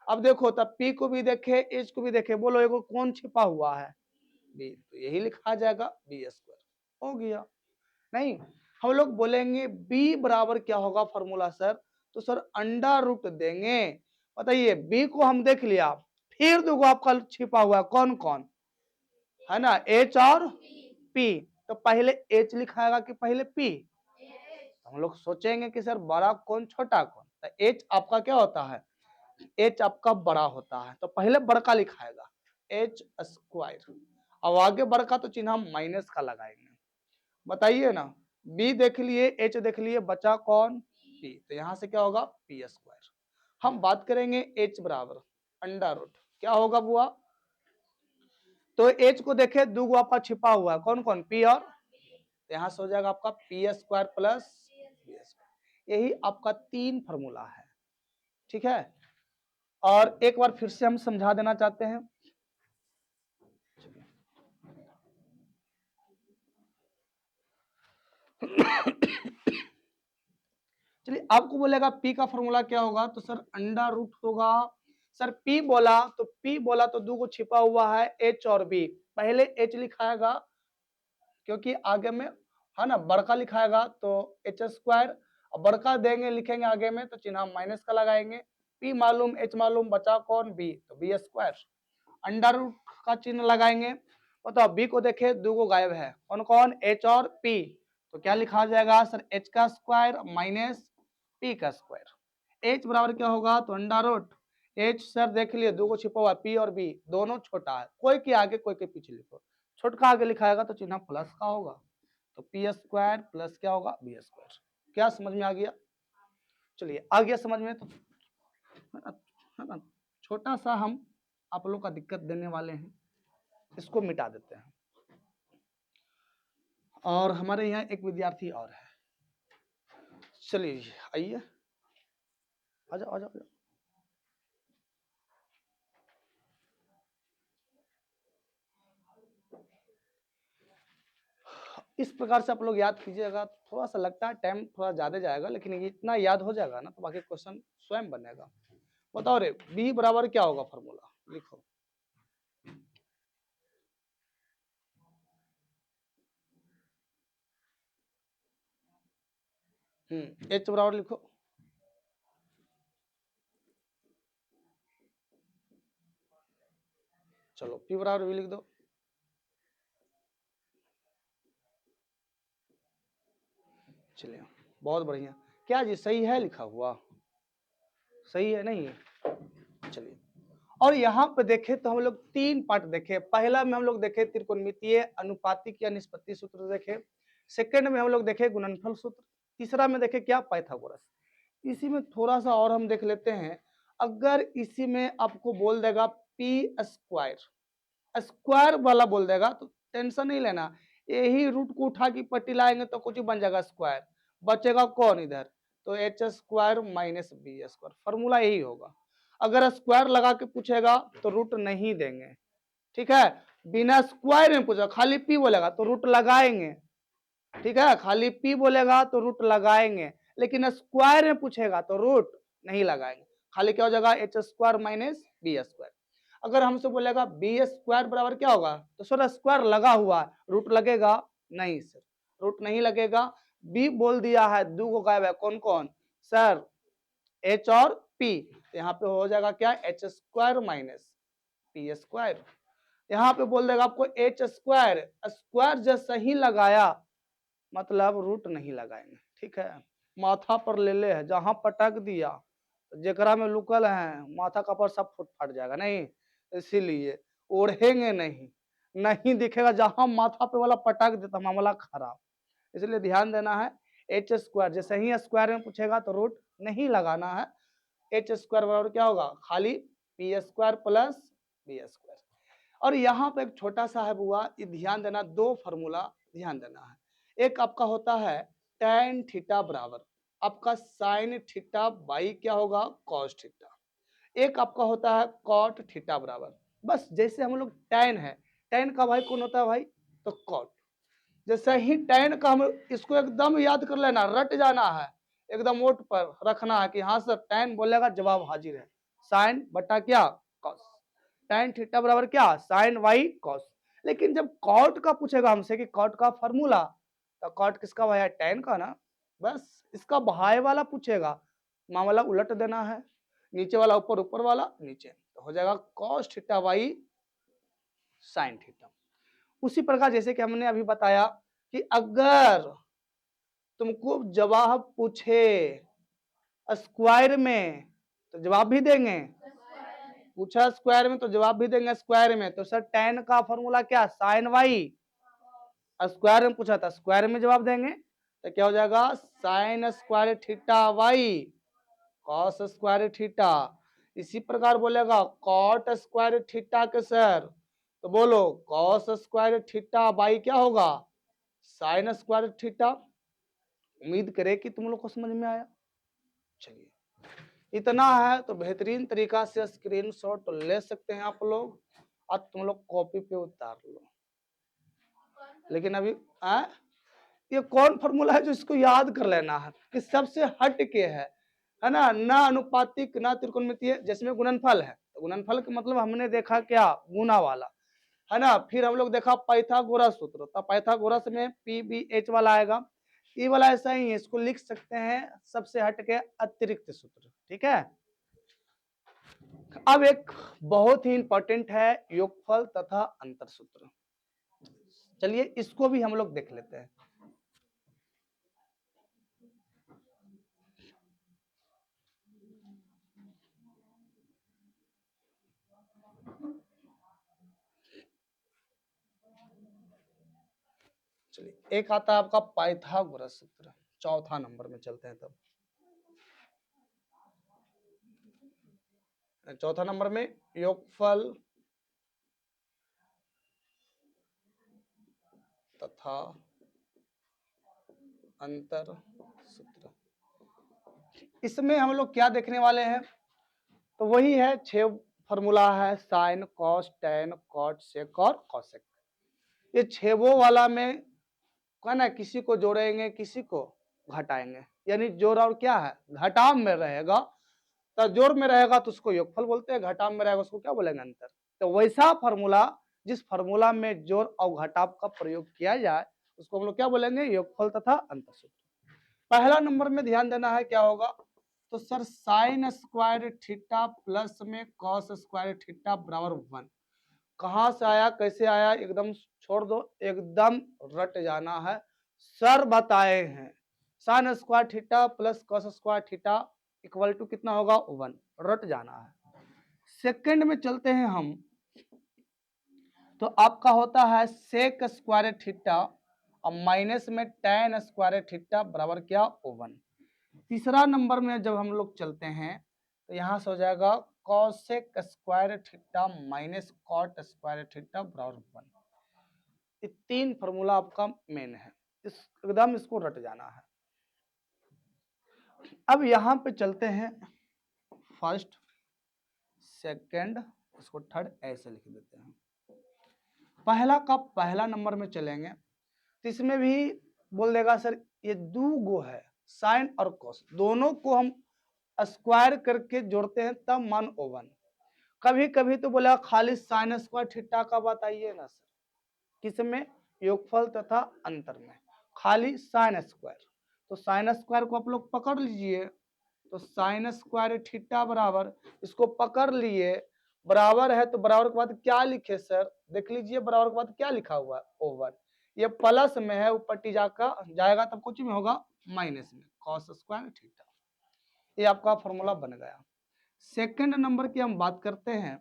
अब देखो तब P को भी देखे H को भी देखे, बोलो एगो कौन छिपा हुआ है, B, तो यही लिखा जाएगा B स्क्वायर, हो गया। नहीं, हम लोग बोलेंगे B बराबर क्या होगा फॉर्मूला सर, तो सर अंडर रूट देंगे। बताइए B को हम देख लिया, फिर 2 आपका छिपा हुआ है, कौन कौन, है ना, H और P, तो पहले H लिखाएगा कि पहले P, हम लोग सोचेंगे कि सर बड़ा कौन छोटा कौन, तो H आपका क्या होता है, H आपका बड़ा होता है, तो पहले बड़का लिखाएगा H स्क्वायर, अब आगे बड़का तो चिन्ह हम माइनस का लगाएंगे। बताइए ना, B देख लिए H देख लिए, बचा कौन P, तो यहां से क्या होगा P स्क्वायर। हम बात करेंगे h बराबर अंडर रूट, क्या होगा बुआ? तो h को देखे दो आपका छिपा हुआ है, कौन कौन? p और यहाँ से हो जाएगा आपका P square plus B square. यही आपका 3 फॉर्मूला है, ठीक है। और एक बार फिर से हम समझा देना चाहते हैं। चलिए, आपको बोलेगा p का फॉर्मूला क्या होगा, तो सर अंडर रूट होगा। सर p बोला तो दो को छिपा हुआ है h और b, पहले h लिखाएगा क्योंकि आगे में है ना बड़का लिखाएगा तो एच स्क्वायर, बड़का देंगे लिखेंगे आगे में तो चिन्ह माइनस का लगाएंगे। p मालूम h मालूम, बचा कौन? b, तो बी स्क्वायर। अंडर रूट का चिन्ह लगाएंगे, बताओ b को देखे दो को गायब है, कौन कौन? h और p, तो क्या लिखा जाएगा सर? h का स्क्वायर माइनस p का स्क्वायर। h बराबर क्या होगा? तो अंडर रूट h, सर देख लिए दो को छिपा हुआ p और b दोनों छोटा है, कोई के आगे कोई के पीछे लिखो, छोटका आगे लिखाएगा तो चिन्ह प्लस का होगा, तो पी स्क्वायर प्लस क्या होगा? B square. क्या समझ में आ गया? चलिए आ गया समझ में, तो है ना छोटा सा हम आप लोग का दिक्कत देने वाले हैं, इसको मिटा देते हैं। और हमारे यहाँ एक विद्यार्थी और है, चलिए आइए, आ जाओ आ जाओ। इस प्रकार से आप लोग याद कीजिएगा, थोड़ा सा लगता है टाइम थोड़ा ज्यादा जाएगा, लेकिन ये इतना याद हो जाएगा ना तो बाकी क्वेश्चन स्वयं बनेगा। बताओ रे b बराबर क्या होगा? फॉर्मूला लिखो। h बराबर लिखो। चलो p बराबर भी लिख दो। चलिए बहुत बढ़िया। क्या जी सही है लिखा हुआ? सही है नहीं? चलिए, और यहाँ पे देखे तो हम लोग 3 पार्ट देखे। पहला में हम लोग देखे त्रिकोणमितीय अनुपातिक या निष्पत्ति सूत्र देखे, सेकंड में हम लोग देखे गुणनफल सूत्र, तीसरा में देखे क्या? पाइथागोरस। इसी में थोड़ा सा और हम देख लेते हैं। अगर इसी में आपको बोल देगा पी स्क्वायर, स्क्वायर वाला बोल देगा तो टेंशन नहीं लेना, यही रूट को उठा के पट्टी लाएंगे तो कुछ ही बन जाएगा स्क्वायर, बचेगा कौन इधर? तो H square minus B square, formula यही होगा। अगर स्क्वायर लगा के पूछेगा तो रूट नहीं देंगे, ठीक है। बिना स्क्वायर में पूछा खाली पी बोलेगा तो रूट लगाएंगे, ठीक है। खाली पी बोलेगा तो रूट लगाएंगे, लेकिन स्क्वायर में पूछेगा तो रूट नहीं लगाएंगे, खाली क्या हो जाएगा? H square minus B square. अगर हमसे बोलेगा बी स्क्वायर बराबर क्या होगा, तो सर स्क्वायर लगा हुआ है, रूट लगेगा? नहीं सर, रूट नहीं लगेगा। बी बोल दिया है, दो को गायब है, कौन कौन? सर एच और पी, यहाँ पे हो जाएगा क्या? H square minus P square. यहाँ पे बोल देगा आपको एच स्क्वायर, स्क्वायर जैसा ही लगाया मतलब रूट नहीं लगाएंगे, ठीक है। माथा पर ले ले है, जहां पटक दिया जेकरा में लुकल है माथा का पर सब फुट फट जाएगा, नहीं इसीलिए ओढ़ेंगे नहीं, नहीं दिखेगा, जहां माथा पे वाला पटक देता मामला खराब, इसलिए ध्यान देना है। एच स्क्वायर जैसे ही स्क्वायर में पूछेगा तो रूट नहीं लगाना है। एच स्क्वायर बराबर क्या होगा? खाली P square plus B square. और यहाँ पे एक छोटा सा है बुआ, ये ध्यान देना, दो फॉर्मूला ध्यान देना है। एक आपका होता है tan थीटा बराबर आपका sin थीटा बाई क्या होगा? cos theta. एक आपका होता है cot थीटा बराबर, बस जैसे हम लोग tan है, tan का भाई कौन होता है भाई? तो cot। जैसे ही tan का हम इसको एकदम याद कर लेना, रट जाना है, एकदम ओट पर रखना है कि हाँ सर tan बोलेगा जवाब हाजिर है, sin बटा क्या? cos। tan थीटा बराबर क्या? sin y cos। लेकिन जब cot का पूछेगा हमसे कि cot का फॉर्मूला, तो cot किसका भाई है? tan का ना, बस इसका भाई वाला पूछेगा, मामला उलट देना है, नीचे वाला ऊपर, ऊपर वाला नीचे, तो हो जाएगा cos theta y sin theta. उसी प्रकार जैसे कि हमने अभी बताया कि अगर तुमको जवाब पूछे स्क्वायर में तो जवाब भी देंगे, पूछा स्क्वायर में तो जवाब भी देंगे स्क्वायर में, तो सर tan का फॉर्मूला क्या? sin y। स्क्वायर में पूछा था स्क्वायर में जवाब देंगे, तो क्या हो जाएगा? sin square theta y cos square theta. इसी प्रकार बोलेगा कॉट स्क्वायर थीटा के सर, तो बोलो कॉस स्क्वायर थीटा बाई क्या होगा, साइन स्क्वायर थीटा। उम्मीद करे कि तुम लोग को समझ में आया। चलिए इतना है तो बेहतरीन तरीका से स्क्रीनशॉट ले सकते हैं आप लोग और तुम लोग कॉपी पे उतार लो। लेकिन अभी ये कौन फॉर्मूला है जो इसको याद कर लेना है कि सबसे हट के है ना अनुपातिक ना त्रिकोणमितीय। जिसमें गुणनफल है तो गुणनफल का मतलब हमने देखा क्या, गुना वाला, है ना। फिर हम लोग देखा पाइथागोरस सूत्र, तो पाइथागोरस में PBH वाला आएगा। ये वाला ऐसा ही है, इसको लिख सकते हैं सबसे हट के अतिरिक्त सूत्र। ठीक है, अब एक बहुत ही इंपॉर्टेंट है योगफल तथा अंतर सूत्र। चलिए इसको भी हम लोग देख लेते हैं। चलिए एक आता है आपका पाइथागोरस सूत्र, चौथा नंबर में चलते हैं। तब चौथा नंबर में योगफल तथा अंतर सूत्र। इसमें हम लोग क्या देखने वाले हैं, तो वही है 6 फॉर्मूला है, sine cos tan cot sec और कॉसेक। ये 6 वाला में ना किसी को जोड़ेंगे किसी को घटाएंगे, यानी जोड़ और क्या है घटाव में रहेगा। तो जोड़ में रहेगा तो उसको योगफल बोलते हैं, घटाव में रहेगा उसको क्या बोलेंगे अंतर। तो वैसा फॉर्मूला जिस फॉर्मूला में जोड़ और घटाव का प्रयोग किया जाए उसको हम लोग क्या बोलेंगे, योगफल तथा अंतर सूत्र। पहला नंबर में ध्यान देना है क्या होगा, तो sir sign square theta plus में कॉस स्क्वायर थीटा बराबर 1। कहां से आया कैसे आया एकदम छोड़ दो, एकदम रट जाना है। सर बताए हैं sine square theta plus cos square theta equal to कितना होगा 1, रट जाना है। सेकंड में चलते हैं हम, तो आपका होता है सेक स्क्वायर थीटा और माइनस में टेन स्क्वायर थीटा बराबर क्या 1। तीसरा नंबर में जब हम लोग चलते हैं तो यहां से हो जाएगा cosec square theta minus cot square theta बराबर 1। ये 3 फॉर्मूला आपका मेन है, एकदम इसको रट जाना है। अब यहां पे चलते हैं फर्स्ट सेकंड, इसको थर्ड ऐसे लिख देते हैं। पहला का पहला नंबर में चलेंगे तो इसमें भी बोल देगा सर ये दो गो है साइन और कॉस, दोनों को हम स्क्वायर करके जोड़ते हैं तब मान 1। कभी कभी तो बोलेगा खाली साइन स्क्वायर थीटा का बताइए ना सर, किसमें, योगफल तथा अंतर में खाली साइन स्क्वायर। तो साइन स्क्वायर को आप लोग पकड़ लीजिए, तो साइन स्क्वायर थीटा बराबर, इसको पकड़ लिए बराबर है, तो बराबर के बाद क्या लिखे सर, देख लीजिए बराबर के बाद क्या लिखा हुआ है ओवर। ये प्लस में है, ऊपर टी जाएगा तब कुछ में होगा माइनस में, कॉस स्क्वायर थीटा। ये आपका फॉर्मूला बन गया। सेकंड नंबर की हम बात करते हैं,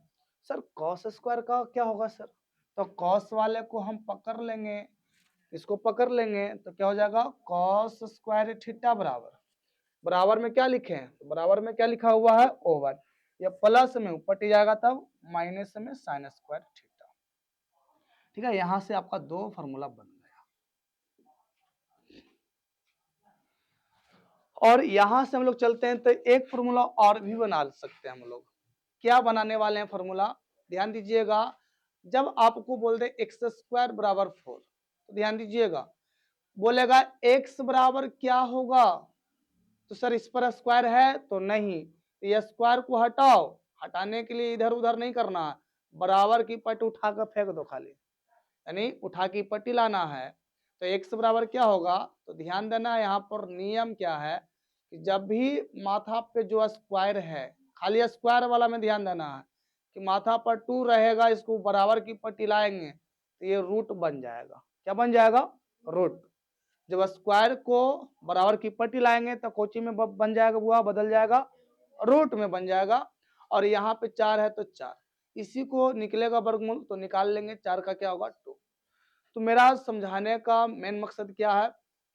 सर कॉस स्क्वायर का क्या होगा सर, तो कॉस वाले को हम पकड़ लेंगे, इसको पकड़ लेंगे तो क्या हो जाएगा कॉस स्क्वायर थीटा बराबर, बराबर में क्या लिखे हैं, तो बराबर में क्या लिखा हुआ है ओवर, या प्लस में ऊपर टी जाएगा तब माइनस में साइन स्क्वायर थीटा। ठीक है, यहां से आपका 2 फॉर्मूला बन गया। और यहां से हम लोग चलते हैं तो एक फॉर्मूला और भी बना सकते हैं हम लोग। क्या बनाने वाले हैं फॉर्मूला, ध्यान दीजिएगा। जब आपको बोल दे एक्स स्क्वायर बराबर 4, तो ध्यान दीजिएगा बोलेगा एक्स बराबर क्या होगा, तो सर इस पर स्क्वायर है तो नहीं, तो ये स्क्वायर को हटाओ, हटाने के लिए इधर उधर नहीं करना है, बराबर की पट्टी उठाकर फेंक दो खाली, यानी उठा की पट्टी लाना है। तो एक्स बराबर क्या होगा, तो ध्यान देना यहाँ पर नियम क्या है कि जब भी माथा पे जो स्क्वायर है, खाली स्क्वायर वाला में ध्यान देना है कि माथा पर 2 रहेगा, इसको बराबर की पट्टी लाएंगे तो ये रूट बन जाएगा। क्या बन जाएगा, रूट। जब स्क्वायर को बराबर की पट्टी लाएंगे तो कोची में बन जाएगा, बुआ बदल जाएगा, रूट में बन जाएगा। और यहाँ पे 4 है तो 4, इसी को निकलेगा वर्गमूल तो निकाल लेंगे, 4 का क्या होगा 2। तो मेरा समझाने का मेन मकसद क्या है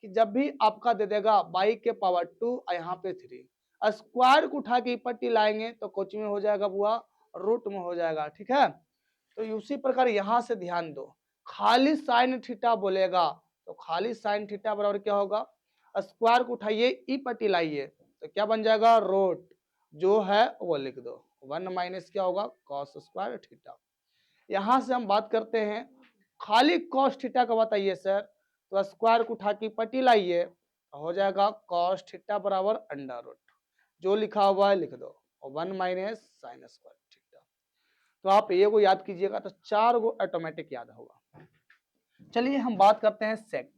कि जब भी आपका दे देगा बाई के पावर 2 और यहाँ पे 3, स्क्वायर को उठा के पट्टी लाएंगे तो कोच में हो जाएगा बुआ रूट में हो जाएगा, ठीक है। तो उसी प्रकार यहां से ध्यान दो, खाली साइन थीटा बोलेगा तो खाली साइन थीटा बराबर क्या होगा, स्क्वायर को उठाइए ई पट्टी लाइए तो क्या बन जाएगा रूट, जो है वो लिख दो, 1 माइनस क्या होगा कॉस स्क्वायर थीटा। यहां से हम बात करते हैं खाली कॉस थीटा का बताइए सर, तो स्क्वायर को उठा के पट्टी लाइए हो जाएगा कॉस थीटा बराबर अंडर रूट, जो लिखा हुआ है लिख दो, 1 माइनस साइन स्क्वायर थीटा। तो आप ये को याद कीजिएगा तो 4 गो ऑटोमेटिक याद होगा। चलिए हम बात करते हैं सेक।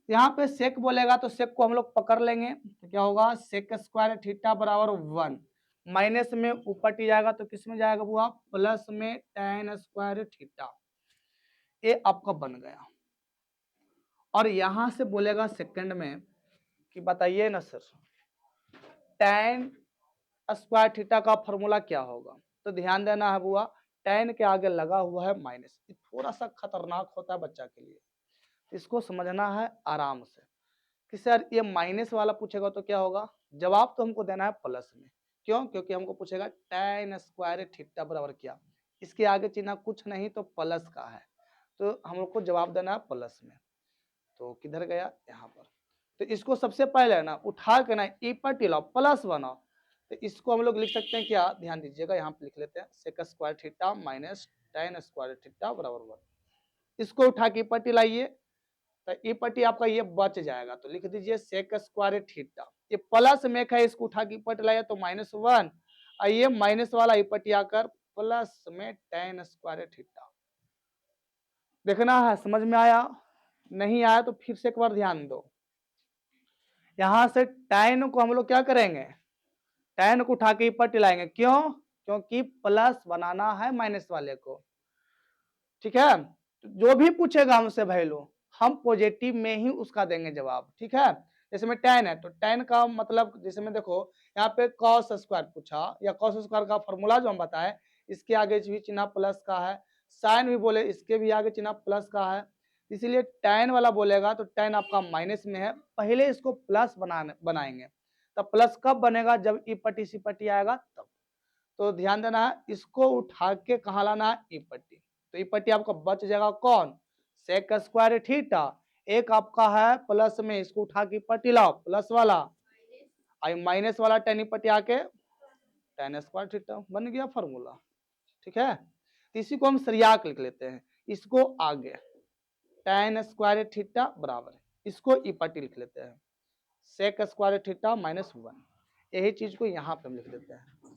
यहाँ पे सेक बोलेगा तो सेक को हम लोग पकड़ लेंगे तो क्या होगा सेक स्क्वायर थीटा बराबर 1, माइनस में ऊपर टी जाएगा तो किस में जाएगा बुआ प्लस में tan स्क्वायर थीटा, ये आपका बन गया। और यहां से बोलेगा सेकंड में कि बताइए ना सर tan स्क्वायर थीटा का फॉर्मूला क्या होगा, तो ध्यान देना है बुआ tan के आगे लगा हुआ है माइनस, ये थोड़ा सा खतरनाक होता है बच्चा के लिए, इसको समझना है आराम से कि सर ये माइनस वाला पूछेगा तो क्या होगा, जवाब तो हमको देना है प्लस में, क्यों, क्योंकि हमको पूछेगा tan स्क्वायर थीटा बराबर क्या, इसके आगे चिन्ह कुछ नहीं तो प्लस का है, तो हम लोग को जवाब देना है प्लस में। तो किधर गया यहाँ पर, तो इसको सबसे पहले ना उठा के ना ई पर टी लाओ प्लस बनाओ, तो इसको हम लोग लिख सकते हैं क्या, ध्यान दीजिएगा यहाँ पे लिख लेते हैं sec square theta minus tan square theta बराबर 1, इसको उठा के ई पर टी लाइए तो ई पट्टी आपका ये बच जाएगा, तो लिख दीजिए सेक स्क्वायर थीटा, ये प्लस में है इसको उठा के पट्टी लाया तो -1, और ये माइनस वाला ई पट्टी आकर प्लस में tan स्क्वायर थीटा। देखना है समझ में आया, नहीं आया तो फिर से एक बार ध्यान दो, यहां से tan को हम लोग क्या करेंगे, tan को उठा के पट्टी लाएंगे, क्यों, क्योंकि प्लस बनाना है माइनस वाले को, ठीक है। जो भी पूछेगा हमसे वैल्यू हम पॉजिटिव में ही उसका देंगे जवाब, ठीक है। जैसे में tan है तो tan का मतलब जैसे में देखो यहाँ पे cos स्क्वायर पूछा या cos स्क्वायर का फॉर्मूला जो हम बताए इसके आगे भी चिन्ह प्लस का है, साइन भी बोले इसके भी आगे चिन्ह प्लस का है, इसीलिए tan वाला बोलेगा तो tan आपका माइनस में है, पहले इसको प्लस बनाएंगे, तब प्लस कब बनेगा जब ई पट्टी सी पट्टी आएगा तब। तो ध्यान देना है इसको उठा के कहाँ लाना है ई पट्टी, तो ई पट्टी आपका बच जाएगा कौन सेक स्क्वायर थीटा, एक आपका है प्लस में इसको उठा के पट्टी लाओ प्लस वाला, आई माइनस वाला tan ई पट्टी आके tan स्क्वायर थीटा बन गया फॉर्मूला, ठीक है। तो इसी को हम सरिया लिख लेते हैं, इसको आगे tan स्क्वायर थीटा बराबर इसको ई पट्टी लिख लेते हैं सेक स्क्वायर थीटा -1, यही चीज को यहाँ पे हम लिख देते हैं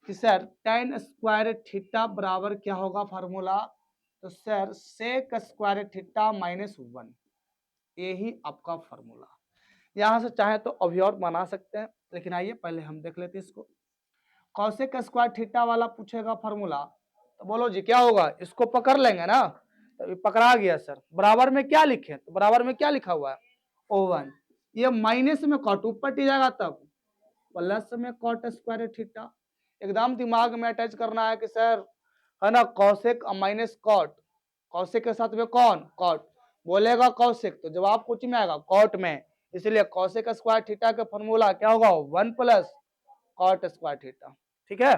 कि सर tan स्क्वायर थीटा बराबर क्या होगा फार्मूला, तो सर सेक स्क्वायर थीटा -1, यही आपका फार्मूला। यहाँ से चाहे तो अभी और बना सकते हैं, लेकिन आइए पहले हम देख लेते हैं इसको। कॉसेक स्क्वायर थीटा वाला पूछेगा फार्मूला तो बोलो जी क्या होगा, इसको पकड़ लेंगे ना, तो पकड़ा गया सर, बराबर में क्या लिखे, तो बराबर में क्या लिखा हुआ है O1, ये माइनस में कॉट ऊपर टी जाएगा तब प्लस में कॉट स्क्वायर थीटा, एकदम दिमाग में अटैच करना है कि सर है ना कौशिक माइनस कॉट, कौशिक के साथ में कौन कॉट, बोलेगा कौशिक तो जवाब कुछ में आएगा कॉट में, इसलिए कौशिक स्क्वायर थीटा का फॉर्मूला क्या होगा 1 प्लस कॉट स्क्वायर थीटा, ठीक है।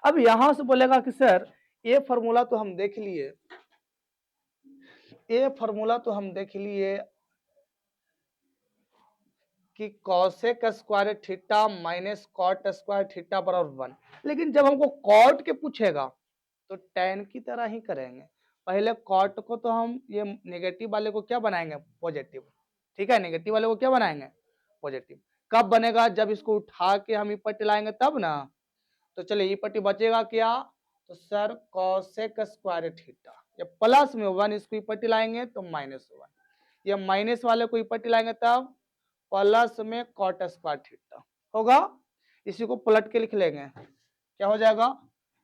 अब यहां से बोलेगा कि सर ये फॉर्मूला तो हम देख लिए, ये फॉर्मूला तो हम देख लिए कि cosec square theta minus cot square theta बराबर 1, लेकिन जब हमको कॉट के पूछेगा तो tan की तरह ही करेंगे, पहले कॉट को तो हम ये नेगेटिव वाले को क्या बनाएंगे पॉजिटिव, ठीक है, नेगेटिव वाले को क्या बनाएंगे पॉजिटिव, कब बनेगा जब इसको उठा के हम ई पट्टी लाएंगे तब ना, तो चलिए ई पट्टी बचेगा क्या, तो सर कॉसेक स्क्वायर थीटा, ये प्लस में 1 इसको ई पट्टी लाएंगे तो -1, ये माइनस वाले को ई पट्टी लाएंगे तब प्लस में कॉट स्क्वायर थीटा होगा, इसी को पलट के लिख लेंगे क्या हो जाएगा,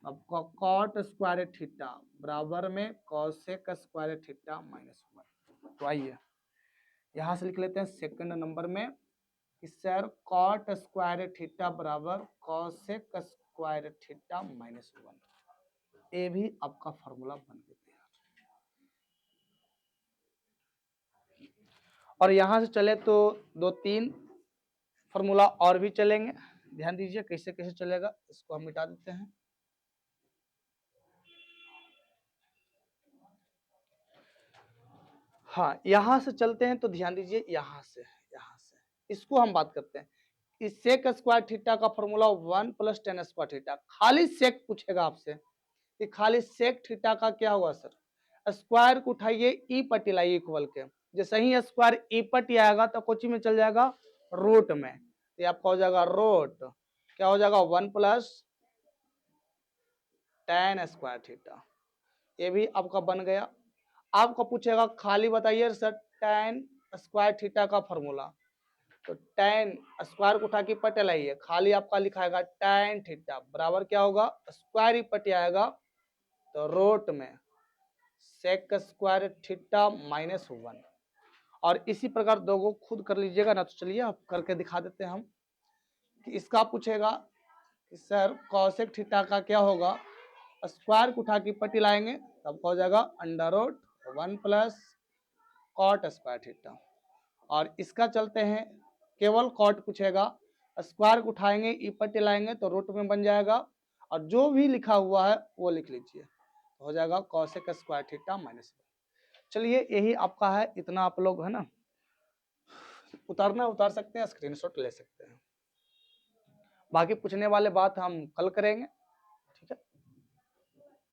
अब कॉट स्क्वायर थीटा बराबर में कॉसेक स्क्वायर थीटा -1। तो आइए यहां से लिख लेते हैं सेकंड नंबर में कि सर कॉट स्क्वायर थीटा बराबर कॉसेक स्क्वायर थीटा -1, ये भी आपका फॉर्मूला बन गया। और यहां से चले तो 2-3 फॉर्मूला और भी चलेंगे, ध्यान दीजिए कैसे कैसे चलेगा, इसको हम मिटा देते हैं। हाँ, यहां से चलते हैं तो ध्यान दीजिए, यहां से इसको हम बात करते हैं। इस सेक स्क्वायर थीटा का formula 1 plus ten square theta, खाली सेक पूछेगा आपसे कि खाली सेक थीटा का क्या होगा सर, स्क्वायर को उठाइए ई पट्टी लाइए इक्वल के, जैसे ही स्क्वायर ई पट्टी आएगा तो कोची में चल जाएगा रूट में, ये आपका हो जाएगा रूट, क्या हो जाएगा 1 प्लस टेन स्क्वायर थीटा, ये भी आपका बन गया। आपको पूछेगा खाली बताइए सर टेन स्क्वायर थीटा का फॉर्मूला, तो टेन स्क्वायर को उठा के पट्टे लाइए, खाली आपका लिखाएगा टेन थीटा बराबर क्या होगा, स्क्वायर ही पट्टी आएगा तो रूट में सेक स्क्वायर थीटा माइनस 1। और इसी प्रकार दो को खुद कर लीजिएगा ना, तो चलिए आप करके दिखा देते हैं हम कि इसका पूछेगा कि सर कॉसेक थीटा का क्या होगा, स्क्वायर को उठा के पट्टी लाएंगे तब हो जाएगा under root 1 plus cot square theta. और इसका चलते हैं केवल कॉट पूछेगा, स्क्वायर को उठाएंगे ई पट्टी लाएंगे तो रूट में बन जाएगा, और जो भी लिखा हुआ है वो लिख लीजिए, हो जाएगा कॉसेक स्क्वायर थीटा माइनस 1। चलिए यही आपका है, इतना आप लोग है ना उतार सकते हैं, स्क्रीनशॉट ले सकते हैं, बाकी पूछने वाले बात हम कल करेंगे।